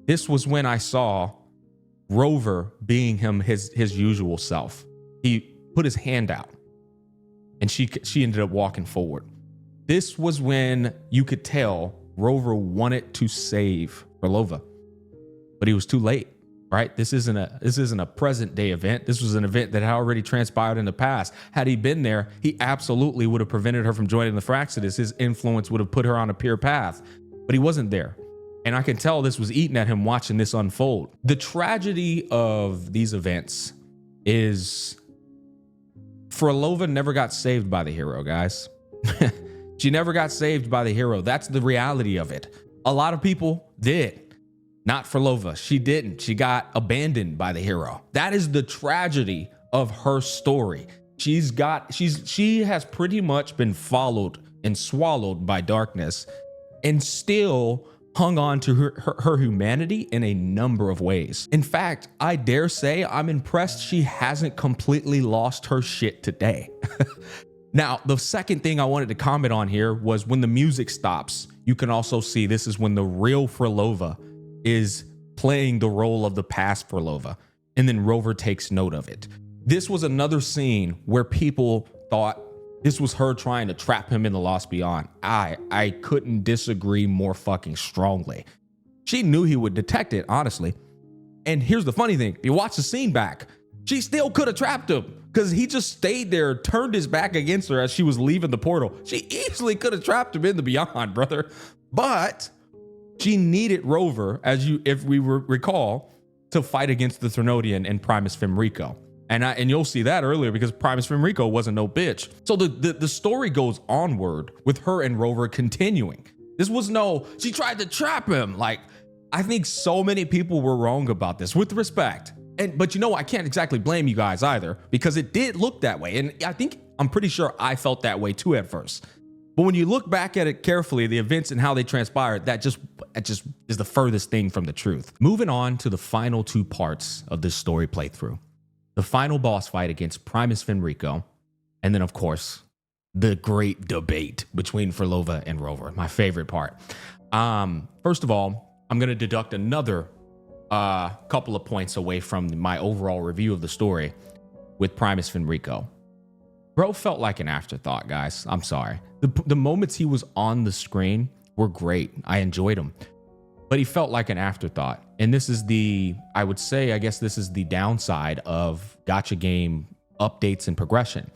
this was when I saw Rover being his usual self. He put his hand out and she ended up walking forward. This was when you could tell Rover wanted to save Phrolova, but he was too late, right? This isn't a present day event. This was an event that had already transpired in the past. Had he been there, he absolutely would have prevented her from joining the Fraxidus. His influence would have put her on a pure path, but he wasn't there. And I can tell this was eating at him watching this unfold. The tragedy of these events is Phrolova never got saved by the hero, guys. She never got saved by the hero. That's the reality of it. A lot of people did. Not Phrolova. She didn't. She got abandoned by the hero. That is the tragedy of her story. She has pretty much been followed and swallowed by darkness and still hung on to her humanity in a number of ways. In fact, I dare say I'm impressed she hasn't completely lost her shit today. Now, the second thing I wanted to comment on here was when the music stops, you can also see this is when the real Phrolova is playing the role of the past Phrolova, and then Rover takes note of it. This was another scene where people thought this was her trying to trap him in the Lost Beyond. I couldn't disagree more fucking strongly. She knew he would detect it, honestly. And here's the funny thing. If you watch the scene back, she still could have trapped him because he just stayed there, turned his back against her as she was leaving the portal. She easily could have trapped him in the Beyond, brother. But she needed Rover, if we recall, to fight against the Thrunodian and Primus Fenrico. And you'll see that earlier because Primus Fenrico wasn't no bitch. So the story goes onward with her and Rover continuing. This was she tried to trap him. Like, I think so many people were wrong about this, with respect. But I can't exactly blame you guys either because it did look that way. And I'm pretty sure I felt that way too at first. But when you look back at it carefully, the events and how they transpired, that just is the furthest thing from the truth. Moving on to the final two parts of this story playthrough. The final boss fight against Primus Fenrico, and then, of course, the great debate between Phrolova and Rover, my favorite part. First of all, I'm going to deduct another couple of points away from my overall review of the story with Primus Fenrico. Bro felt like an afterthought, guys. I'm sorry. The moments he was on the screen were great. I enjoyed him. But he felt like an afterthought. And this is I would say, I guess this is the downside of gacha game updates and progression.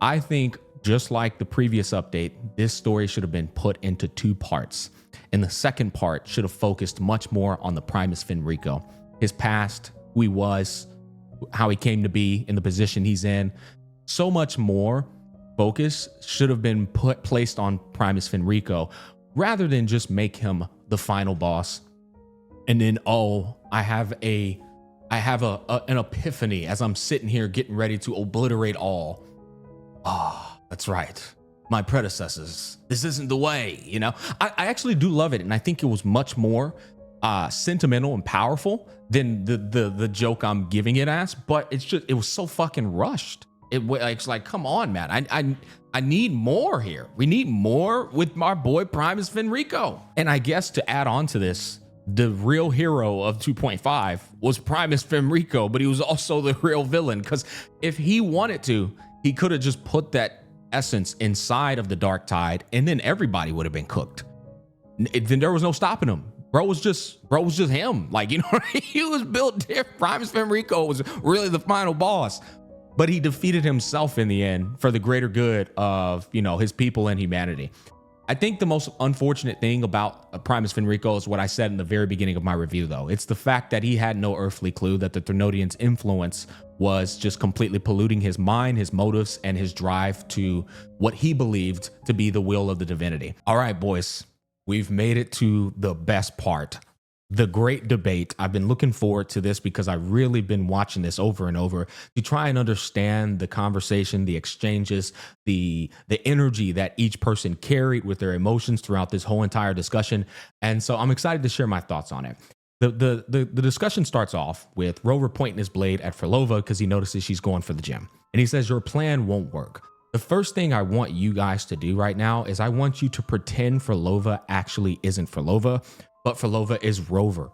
I think just like the previous update, this story should have been put into 2 parts. And the second part should have focused much more on the Primus Fenrico, his past, who he was, how he came to be in the position he's in. So much more focus should have been placed on Primus Fenrico rather than just make him the final boss. And then, I have an epiphany as I'm sitting here getting ready to obliterate all. That's right. My predecessors. This isn't the way, you know? I actually do love it. And I think it was much more sentimental and powerful than the joke I'm giving it as. But it was so fucking rushed. It's like, come on, man. I need more here. We need more with my boy Primus Fenrico. And I guess to add on to this, the real hero of 2.5 was Primus Fenrico, but he was also the real villain. Because if he wanted to, he could have just put that essence inside of the Dark Tide, and then everybody would have been cooked. Then there was no stopping him. Bro was just him. Like, you know, he was built different. Primus Fenrico was really the final boss, but he defeated himself in the end for the greater good of, you know, his people and humanity. I think the most unfortunate thing about Primus Fenrico is what I said in the very beginning of my review, though. It's the fact that he had no earthly clue that the Ternodians' influence was just completely polluting his mind, his motives, and his drive to what he believed to be the will of the divinity. All right, boys, we've made it to the best part. The great debate. I've been looking forward to this because I've really been watching this over and over to try and understand the conversation, the exchanges, the energy that each person carried with their emotions throughout this whole entire discussion. And so I'm excited to share my thoughts on it. The discussion starts off with Rover pointing his blade at Phrolova because he notices she's going for the gem. And he says, your plan won't work. The first thing I want you guys to do right now is I want you to pretend Phrolova actually isn't Phrolova, but Phrolova is Rover.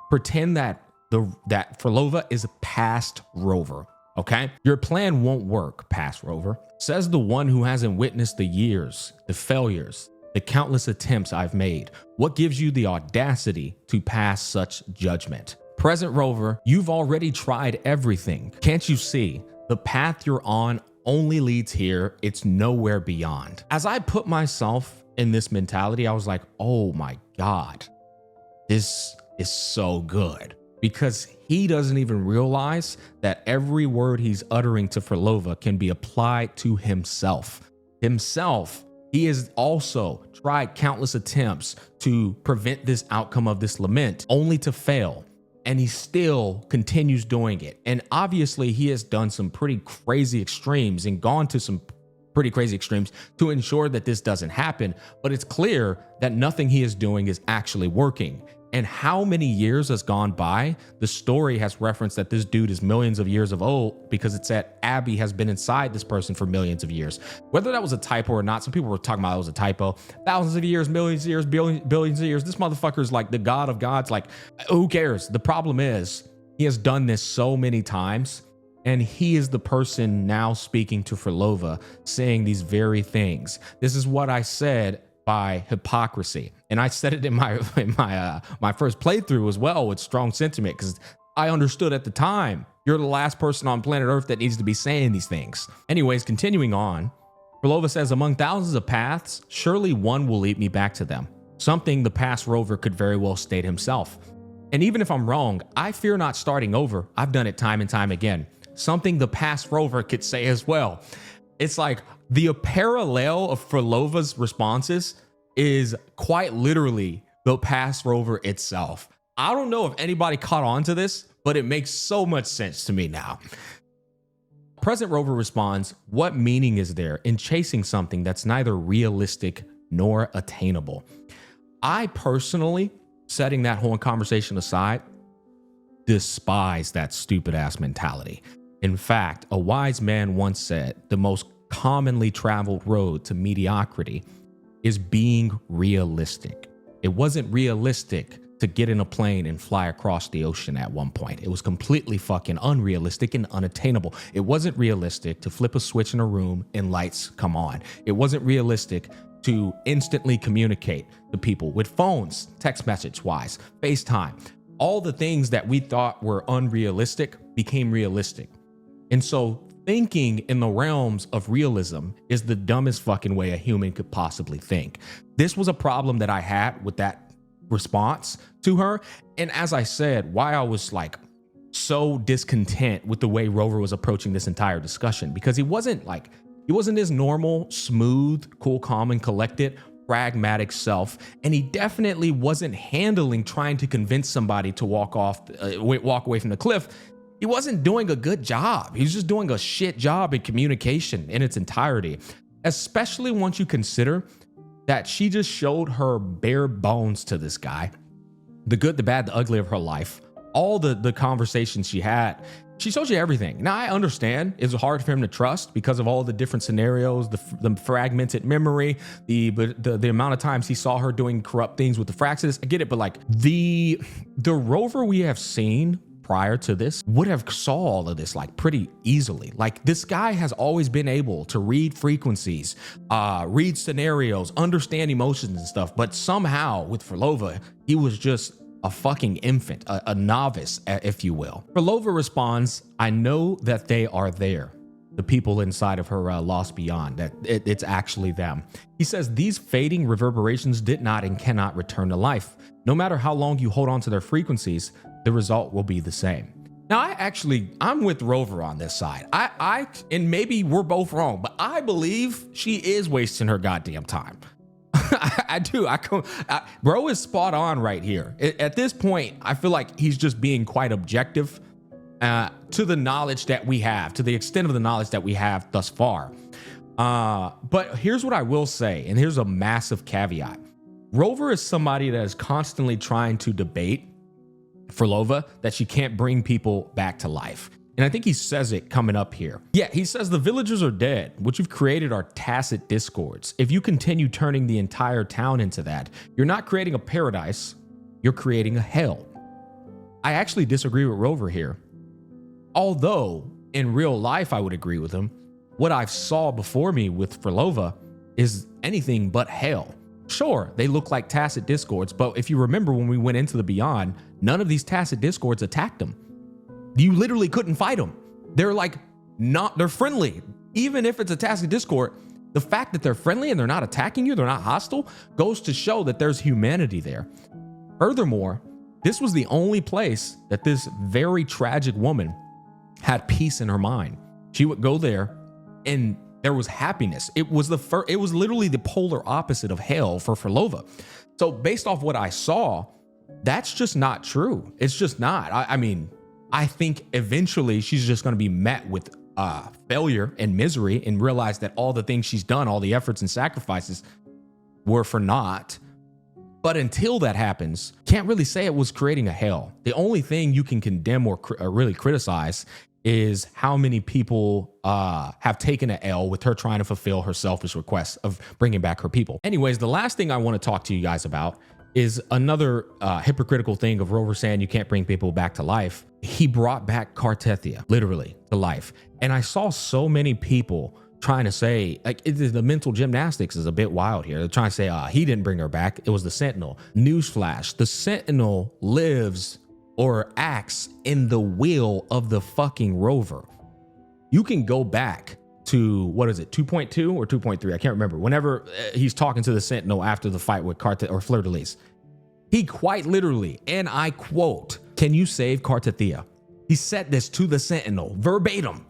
Pretend that Phrolova is past Rover, okay? Your plan won't work past Rover, says the one who hasn't witnessed the years, the failures, the countless attempts I've made. What gives you the audacity to pass such judgment? Present Rover, you've already tried everything. Can't you see? The path you're on only leads here. It's nowhere beyond. As I put myself in this mentality, I was like, oh my God. This is so good, because he doesn't even realize that every word he's uttering to Phrolova can be applied to himself. He has also tried countless attempts to prevent this outcome of this lament, only to fail. And he still continues doing it. And obviously he has done some pretty crazy extremes and gone to some pretty crazy extremes to ensure that this doesn't happen. But it's clear that nothing he is doing is actually working. And how many years has gone by? The story has referenced that this dude is millions of years of old, because it said Abby has been inside this person for millions of years. Whether that was a typo or not, some people were talking about it was a typo. Thousands of years, millions of years, billions of years. This motherfucker is like the God of gods. Like, who cares? The problem is he has done this so many times, and he is the person now speaking to Phrolova, saying these very things. This is what I said by hypocrisy. And I said it in my first playthrough as well with strong sentiment, because I understood at the time, you're the last person on planet Earth that needs to be saying these things. Anyways, continuing on, Phrolova says, among thousands of paths, surely one will lead me back to them. Something the past Rover could very well state himself. And even if I'm wrong, I fear not starting over. I've done it time and time again. Something the past Rover could say as well. It's like the parallel of Phrolova's responses is quite literally the past Rover itself. I don't know if anybody caught on to this, but it makes so much sense to me now. Present Rover responds, what meaning is there in chasing something that's neither realistic nor attainable? I personally, setting that whole conversation aside, despise that stupid ass mentality. In fact, a wise man once said, the most commonly traveled road to mediocrity is being realistic. It wasn't realistic to get in a plane and fly across the ocean at one point. It was completely fucking unrealistic and unattainable. It wasn't realistic to flip a switch in a room and lights come on. It wasn't realistic to instantly communicate to people with phones, text message wise, FaceTime. All the things that we thought were unrealistic became realistic. And so thinking in the realms of realism is the dumbest fucking way a human could possibly think. This was a problem that I had with that response to her. And as I said, why I was like so discontent with the way Rover was approaching this entire discussion, because he wasn't his normal, smooth, cool, calm, and collected, pragmatic self. And he definitely wasn't handling trying to convince somebody to walk away from the cliff. He wasn't doing a good job. He was just doing a shit job in communication in its entirety, especially once you consider that she just showed her bare bones to this guy, the good, the bad, the ugly of her life, all the conversations she had. She showed you everything. Now, I understand it's hard for him to trust because of all the different scenarios, the fragmented memory, the amount of times he saw her doing corrupt things with the Fraxis. I get it, but like the Rover we have seen prior to this would have saw all of this like pretty easily. Like, this guy has always been able to read frequencies, read scenarios, understand emotions and stuff. But somehow with Phrolova, he was just a fucking infant, a novice, if you will. Phrolova responds, "I know that they are there. The people inside of her lost beyond, that it's actually them." He says, "These fading reverberations did not and cannot return to life. No matter how long you hold on to their frequencies, the result will be the same." Now, I'm with Rover on this side. And maybe we're both wrong, but I believe she is wasting her goddamn time. I do. Bro is spot on right here. At this point, I feel like he's just being quite objective to the knowledge that we have, to the extent of the knowledge that we have thus far. But here's what I will say, and here's a massive caveat. Rover is somebody that is constantly trying to debate Phrolova that she can't bring people back to life. And I think he says it coming up here. Yeah, he says the villagers are dead. What you've created are tacit discords. If you continue turning the entire town into that, you're not creating a paradise, you're creating a hell. I actually disagree with Rover here. Although in real life I would agree with him, what I've saw before me with Phrolova is anything but hell. Sure, they look like tacit discords, but if you remember when we went into the Beyond, none of these tacit discords attacked them. You literally couldn't fight them. They're friendly. Even if it's a tacit discord, the fact that they're friendly and they're not attacking you, they're not hostile, goes to show that there's humanity there. Furthermore, this was the only place that this very tragic woman had peace in her mind. She would go there and there was happiness. It was literally the polar opposite of hell for Phrolova. So based off what I saw, that's just not true. It's just not. I think eventually she's just going to be met with failure and misery and realize that all the things she's done, all the efforts and sacrifices were for naught. But until that happens, can't really say it was creating a hell. The only thing you can condemn or really criticize is how many people have taken an L with her trying to fulfill her selfish request of bringing back her people. Anyways, the last thing I want to talk to you guys about is another hypocritical thing of Rover saying you can't bring people back to life. He brought back Cartethyia literally to life. And I saw so many people trying to say, like, the mental gymnastics is a bit wild here. They're trying to say, he didn't bring her back. It was the Sentinel. Newsflash, the Sentinel lives or acts in the will of the fucking Rover. You can go back to, what is it, 2.2 or 2.3? I can't remember. Whenever he's talking to the Sentinel after the fight with Cartethyia or Fleur de Lis, he quite literally, and I quote, "Can you save Cartethyia?" He said this to the Sentinel verbatim.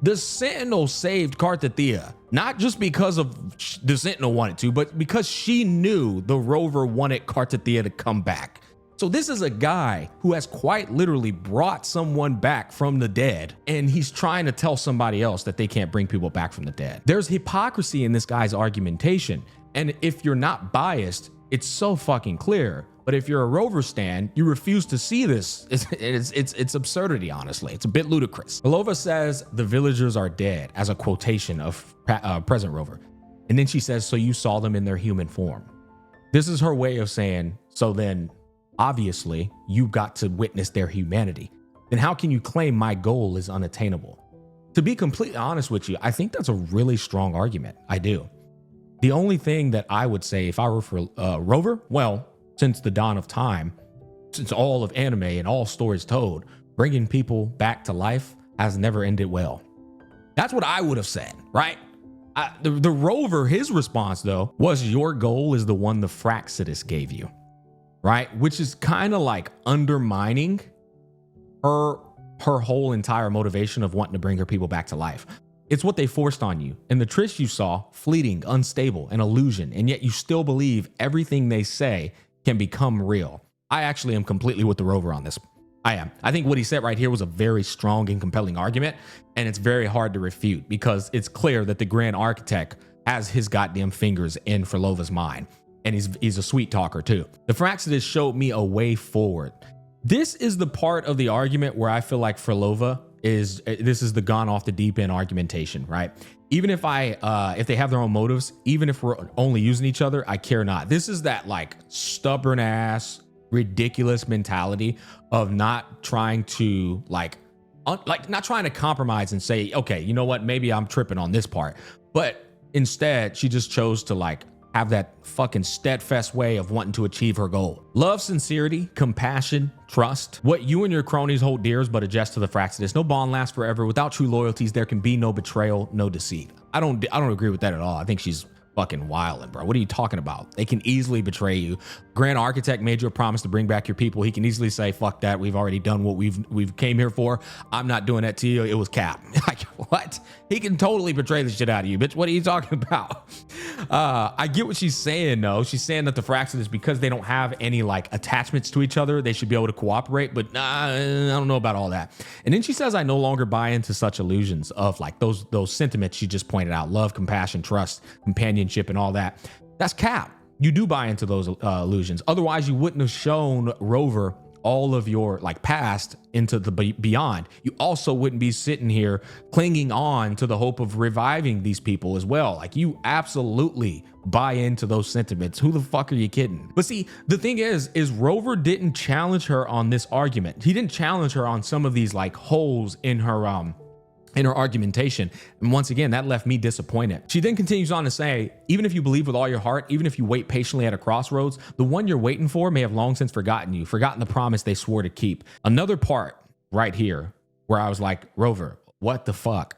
The Sentinel saved Cartethyia, not just because of the Sentinel wanted to, but because she knew the Rover wanted Cartethyia to come back. So this is a guy who has quite literally brought someone back from the dead, and he's trying to tell somebody else that they can't bring people back from the dead. There's hypocrisy in this guy's argumentation. And if you're not biased, it's so fucking clear. But if you're a Rover stan, you refuse to see this. It's absurdity, honestly. It's a bit ludicrous. Phrolova says the villagers are dead as a quotation of present Rover. And then she says, so you saw them in their human form. This is her way of saying, so then obviously you got to witness their humanity. Then how can you claim my goal is unattainable? To be completely honest with you, I think that's a really strong argument. I do. The only thing that I would say if I were for Rover, well, since the dawn of time, since all of anime and all stories told, bringing people back to life has never ended well. That's what I would have said, right? The Rover, his response though, was your goal is the one the Phrolova gave you, right? Which is kind of like undermining her whole entire motivation of wanting to bring her people back to life. It's what they forced on you. And the Trish you saw, fleeting, unstable, an illusion, and yet you still believe everything they say can become real. I actually am completely with the Rover on this. I am. I think what he said right here was a very strong and compelling argument, and it's very hard to refute because it's clear that the Grand Architect has his goddamn fingers in Phrolova's mind, and he's a sweet talker too. The Phrolova showed me a way forward. This is the part of the argument where I feel like Phrolova this is the gone off the deep end argumentation, right? Even if if they have their own motives, even if we're only using each other, I care not. This is that like stubborn ass, ridiculous mentality of not trying to not trying to compromise and say, okay, you know what? Maybe I'm tripping on this part, but instead she just chose to like have that fucking steadfast way of wanting to achieve her goal. Love, sincerity, compassion, trust. What you and your cronies hold dear is but a jest to the Phrolova. No bond lasts forever. Without true loyalties, there can be no betrayal, no deceit. I don't agree with that at all. I think she's fucking wildin', bro. What are you talking about? They can easily betray you. Grand Architect made you a promise to bring back your people. He can easily say, fuck that. We've already done what we've came here for. I'm not doing that to you. It was cap. Like, what? He can totally betray the shit out of you, bitch. What are you talking about? I get what she's saying, though. She's saying that the Phrolova, because they don't have any like attachments to each other, they should be able to cooperate, but I don't know about all that. And then she says, I no longer buy into such illusions of like those sentiments she just pointed out: love, compassion, trust, companionship, and all that. That's cap. You do buy into those illusions. Otherwise, you wouldn't have shown Rover all of your like past into the beyond. You also wouldn't be sitting here clinging on to the hope of reviving these people as well. Like, you absolutely buy into those sentiments. Who the fuck are you kidding? But see, the thing is Rover didn't challenge her on this argument. He didn't challenge her on some of these like holes in her argumentation. And once again, that left me disappointed. She then continues on to say, even if you believe with all your heart, even if you wait patiently at a crossroads, the one you're waiting for may have long since forgotten you, forgotten the promise they swore to keep. Another part right here where I was like, Rover, what the fuck?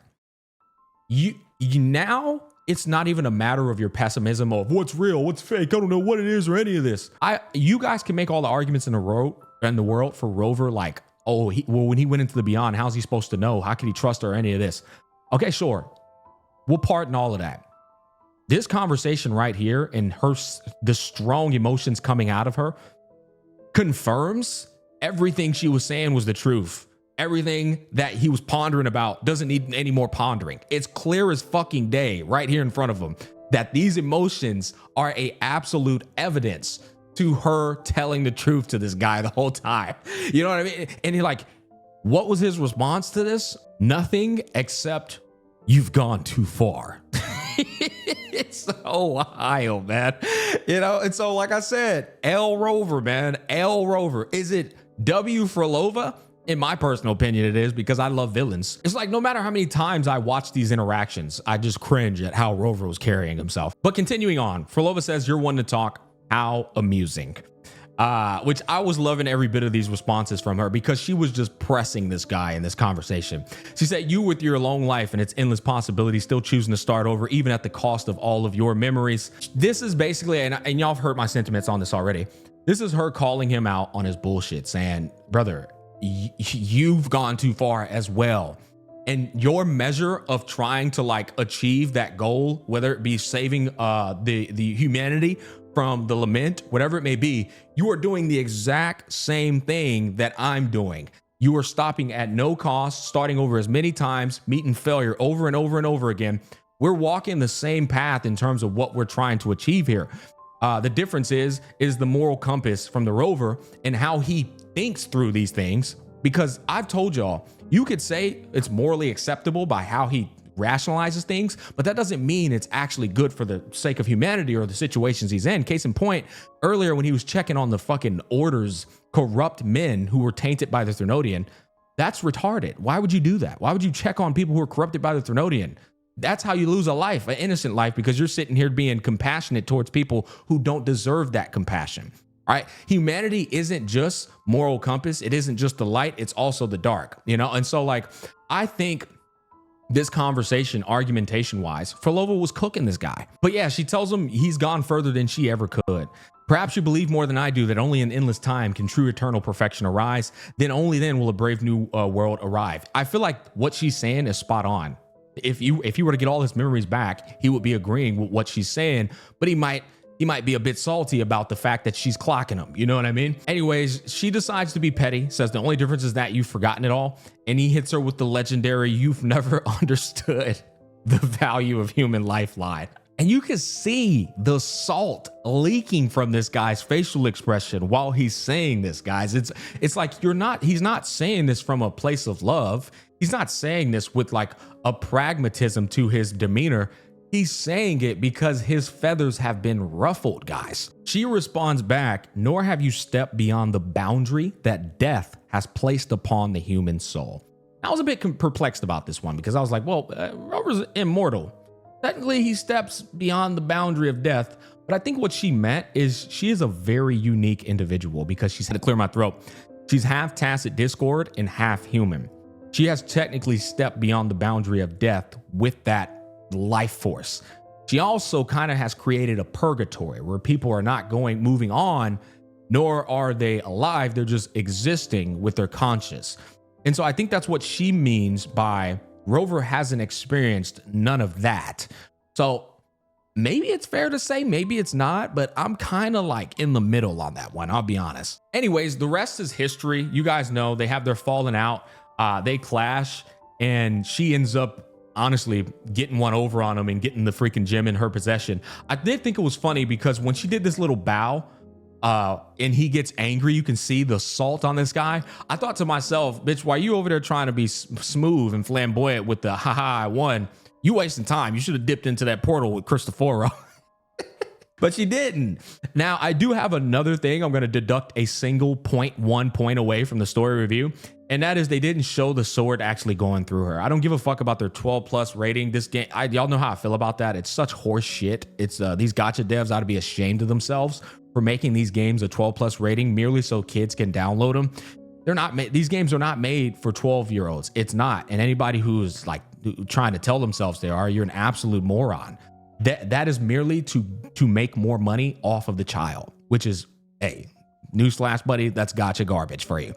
You now it's not even a matter of your pessimism of what's real, what's fake, I don't know what it is or any of this. You guys can make all the arguments in the world for Rover, like, oh, when he went into the beyond, how's he supposed to know? How can he trust her or any of this? Okay, sure. We'll pardon all of that. This conversation right here and the strong emotions coming out of her confirms everything she was saying was the truth. Everything that he was pondering about doesn't need any more pondering. It's clear as fucking day right here in front of him that these emotions are a absolute evidence to her telling the truth to this guy the whole time. You know what I mean? And you're like, what was his response to this? Nothing except, you've gone too far. It's so wild, man. You know, and so like I said, L Rover, man, L Rover. Is it W Phrolova? In my personal opinion, it is, because I love villains. It's like no matter how many times I watch these interactions, I just cringe at how Rover was carrying himself. But continuing on, Phrolova says, you're one to talk. How amusing. Which I was loving every bit of these responses from her, because she was just pressing this guy in this conversation. She said, you with your long life and its endless possibilities still choosing to start over, even at the cost of all of your memories. This is basically, and y'all have heard my sentiments on this already. This is her calling him out on his bullshit, saying, brother, you've gone too far as well. And your measure of trying to like achieve that goal, whether it be saving the humanity from the lament, whatever it may be, you are doing the exact same thing that I'm doing. You are stopping at no cost, starting over as many times, meeting failure over and over and over again. We're walking the same path in terms of what we're trying to achieve here. The difference is the moral compass from the Rover and how he thinks through these things. Because I've told y'all, you could say it's morally acceptable by how he rationalizes things, but that doesn't mean it's actually good for the sake of humanity or the situations he's in. Case in point, earlier when he was checking on the fucking Order's corrupt men who were tainted by the Thernoidian, that's retarded. Why would you do that? Why would you check on people who are corrupted by the Thernoidian? That's how you lose a life, an innocent life, because you're sitting here being compassionate towards people who don't deserve that compassion. All right. Humanity isn't just moral compass. It isn't just the light. It's also the dark, you know? And so like, I think this conversation, argumentation wise, Phrolova was cooking this guy. But yeah, she tells him he's gone further than she ever could. Perhaps you believe more than I do that only in endless time can true eternal perfection arise. Then only then will a brave new world arrive. I feel like what she's saying is spot on. If you were to get all his memories back, he would be agreeing with what she's saying, but he might be a bit salty about the fact that she's clocking him. You know what I mean? Anyways, she decides to be petty, says the only difference is that you've forgotten it all. And he hits her with the legendary, "You've never understood the value of human life" line. And you can see the salt leaking from this guy's facial expression while he's saying this, guys. It's like he's not saying this from a place of love. He's not saying this with like a pragmatism to his demeanor. He's saying it because his feathers have been ruffled, guys. She responds back, "Nor have you stepped beyond the boundary that death has placed upon the human soul." I was a bit perplexed about this one because I was like, well, Rover's immortal. Technically, he steps beyond the boundary of death. But I think what she meant is she is a very unique individual because she's had to clear my throat. She's half tacit discord and half human. She has technically stepped beyond the boundary of death with that life force. She also kind of has created a purgatory where people are not moving on, nor are they alive. They're just existing with their conscious. And so I think that's what she means by Rover hasn't experienced none of that. So maybe it's fair to say, maybe it's not, but I'm kind of like in the middle on that one. I'll be honest. Anyways, the rest is history. You guys know they have their falling out. They clash and she ends up honestly getting one over on him and getting the freaking gem in her possession. I did think it was funny because when she did this little bow and he gets angry, you can see the salt on this guy. I thought to myself, bitch, why you over there trying to be smooth and flamboyant with the haha, I won? You wasting time. You should have dipped into that portal with Cristoforo. But she didn't. Now, I do have another thing. I'm going to deduct a single 0.1 point away from the story review. And that is they didn't show the sword actually going through her. I don't give a fuck about their 12 plus rating. This game, y'all know how I feel about that. It's such horse shit. It's these gacha devs ought to be ashamed of themselves for making these games a 12 plus rating merely so kids can download them. They're not made. These games are not made for 12-year-olds. It's not. And anybody who's like trying to tell themselves they are, you're an absolute moron. That is merely to make more money off of the child, which is, hey, newsflash, buddy, that's gacha garbage for you.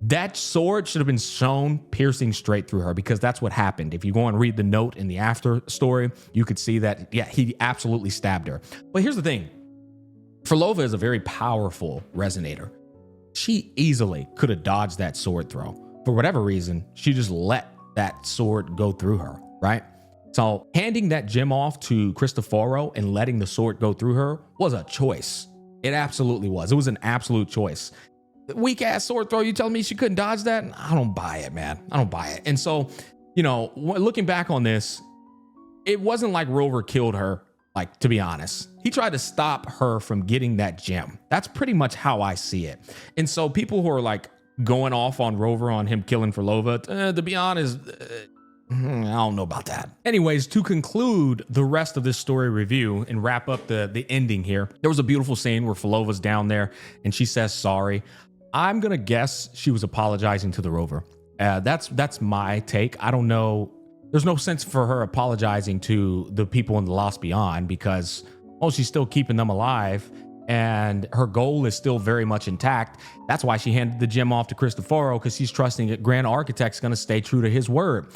That sword should have been shown piercing straight through her because that's what happened. If you go and read the note in the after story, you could see that, yeah, he absolutely stabbed her. But here's the thing. Phrolova is a very powerful resonator. She easily could have dodged that sword throw. For whatever reason, she just let that sword go through her, right? So handing that gem off to Cristoforo and letting the sword go through her was a choice. It absolutely was. It was an absolute choice. Weak ass sword throw. You telling me she couldn't dodge that? I don't buy it, man. I don't buy it. And so, you know, looking back on this, it wasn't like Rover killed her. Like, to be honest, he tried to stop her from getting that gem. That's pretty much how I see it. And so people who are like going off on Rover on him killing Phrolova, to be honest, I don't know about that. Anyways, to conclude the rest of this story review and wrap up the ending here, there was a beautiful scene where Phrolova's down there and she says sorry. I'm going to guess she was apologizing to the Rover. That's my take. I don't know. There's no sense for her apologizing to the people in the Lost Beyond because, well, she's still keeping them alive and her goal is still very much intact. That's why she handed the gem off to Cristoforo, because she's trusting that Grand Architect's going to stay true to his word.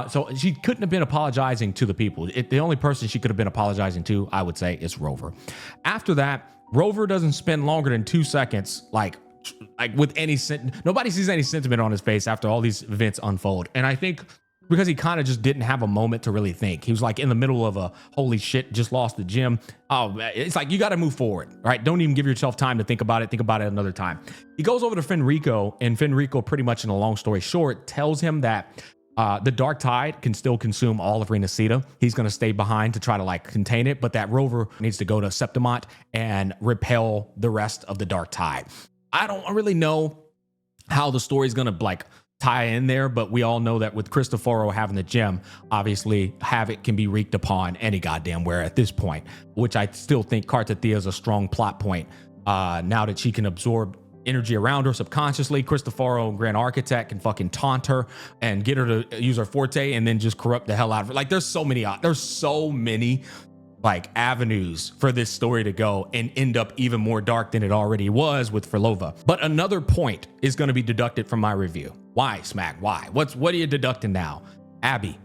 So she couldn't have been apologizing to the people. The only person she could have been apologizing to, I would say, is Rover. After that, Rover doesn't spend longer than 2 seconds, like with any nobody sees any sentiment on his face after all these events unfold. And I think because he kind of just didn't have a moment to really think. He was like in the middle of a holy shit, just lost the gym. Oh, it's like you got to move forward, right? Don't even give yourself time to think about it. Think about it another time. He goes over to Fenrico, and Fenrico, pretty much in a long story short, tells him that The Dark Tide can still consume all of Renacita. He's going to stay behind to try to like contain it, but that Rover needs to go to Septimont and repel the rest of the Dark Tide. I don't really know how the story's going to like tie in there, but we all know that with Cristoforo having the gem, obviously havoc can be wreaked upon any goddamn where at this point, which I still think Cartethyia is a strong plot point. Now that she can absorb energy around her subconsciously, Cristoforo and Grand Architect can fucking taunt her and get her to use her forte and then just corrupt the hell out of her. Like there's so many like avenues for this story to go and end up even more dark than it already was with Phrolova. But another point is going to be deducted from my review. Why, Smack? Why? What are you deducting now? Abby.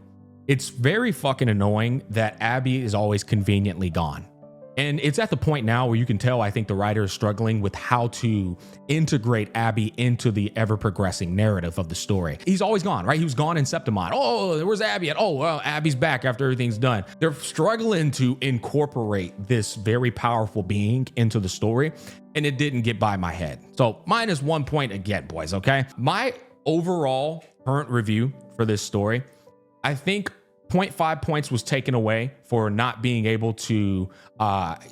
It's very fucking annoying that Abby is always conveniently gone. And it's at the point now where you can tell, I think the writer is struggling with how to integrate Abby into the ever-progressing narrative of the story. He's always gone, right? He was gone in Septimont. Oh, where's Abby at? Oh, well, Abby's back after everything's done. They're struggling to incorporate this very powerful being into the story, and it didn't get by my head. So -1 point again, boys, okay? My overall current review for this story, I think 0.5 points was taken away for not being able to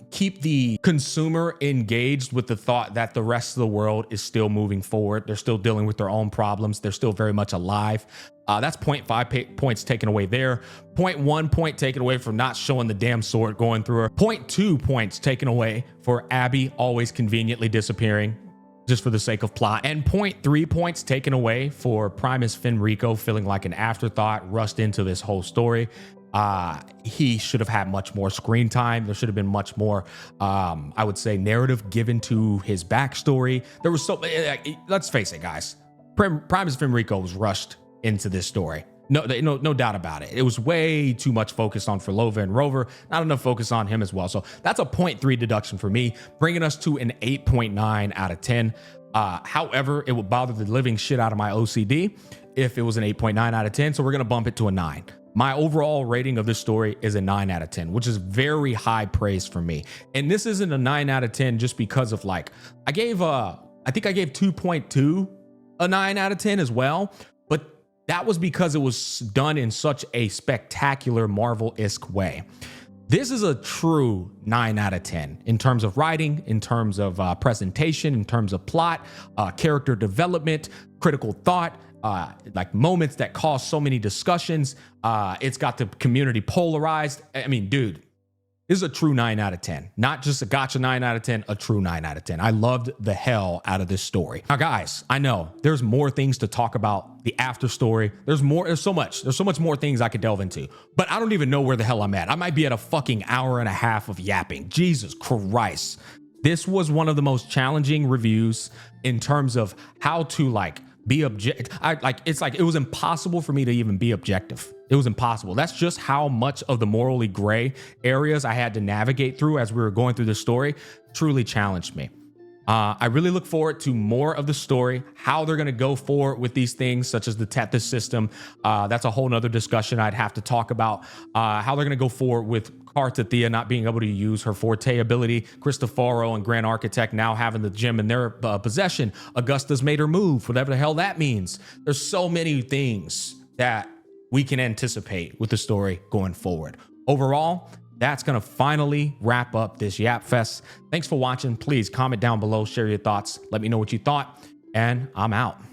keep the consumer engaged with the thought that the rest of the world is still moving forward. They're still dealing with their own problems. They're still very much alive. That's 0.5 points taken away there. 0.1 point taken away for not showing the damn sword going through her. 0.2 points taken away for Abby always conveniently disappearing, just for the sake of plot, and 0.3 points taken away for Primus Fenrico feeling like an afterthought, rushed into this whole story. He should have had much more screen time. There should have been much more, I would say, narrative given to his backstory. There was so, let's face it, guys. Primus Fenrico was rushed into this story. No doubt about it. It was way too much focused on Phrolova and Rover, not enough focus on him as well. So that's a 0.3 deduction for me, bringing us to an 8.9 out of 10. However, it would bother the living shit out of my OCD if it was an 8.9 out of 10. So we're going to bump it to a 9. My overall rating of this story is a 9 out of 10, which is very high praise for me. And this isn't a 9 out of 10 just because of like, I think I gave 2.2 a 9 out of 10 as well. That was because it was done in such a spectacular Marvel-esque way. This is a true 9 out of 10 in terms of writing, in terms of presentation, in terms of plot, character development, critical thought, like moments that cause so many discussions. It's got the community polarized. I mean, dude, this is a true 9 out of 10. Not just a Gacha 9 out of 10, a true 9 out of 10. I loved the hell out of this story. Now, guys, I know there's more things to talk about, the after story. There's so much more things I could delve into, but I don't even know where the hell I'm at. I might be at a fucking hour and a half of yapping. Jesus Christ. This was one of the most challenging reviews in terms of how to like be objective. It was impossible for me to even be objective. It was impossible. That's just how much of the morally gray areas I had to navigate through as we were going through the story truly challenged me. I really look forward to more of the story, how they're going to go forward with these things, such as the Tethys system. That's a whole nother discussion I'd have to talk about. How they're going to go forward with Cartethyia not being able to use her forte ability, Cristoforo and Grand Architect now having the gem in their possession. Augusta's made her move, whatever the hell that means. There's so many things that we can anticipate with the story going forward. Overall, that's going to finally wrap up this Yap Fest. Thanks for watching. Please comment down below, share your thoughts. Let me know what you thought, and I'm out.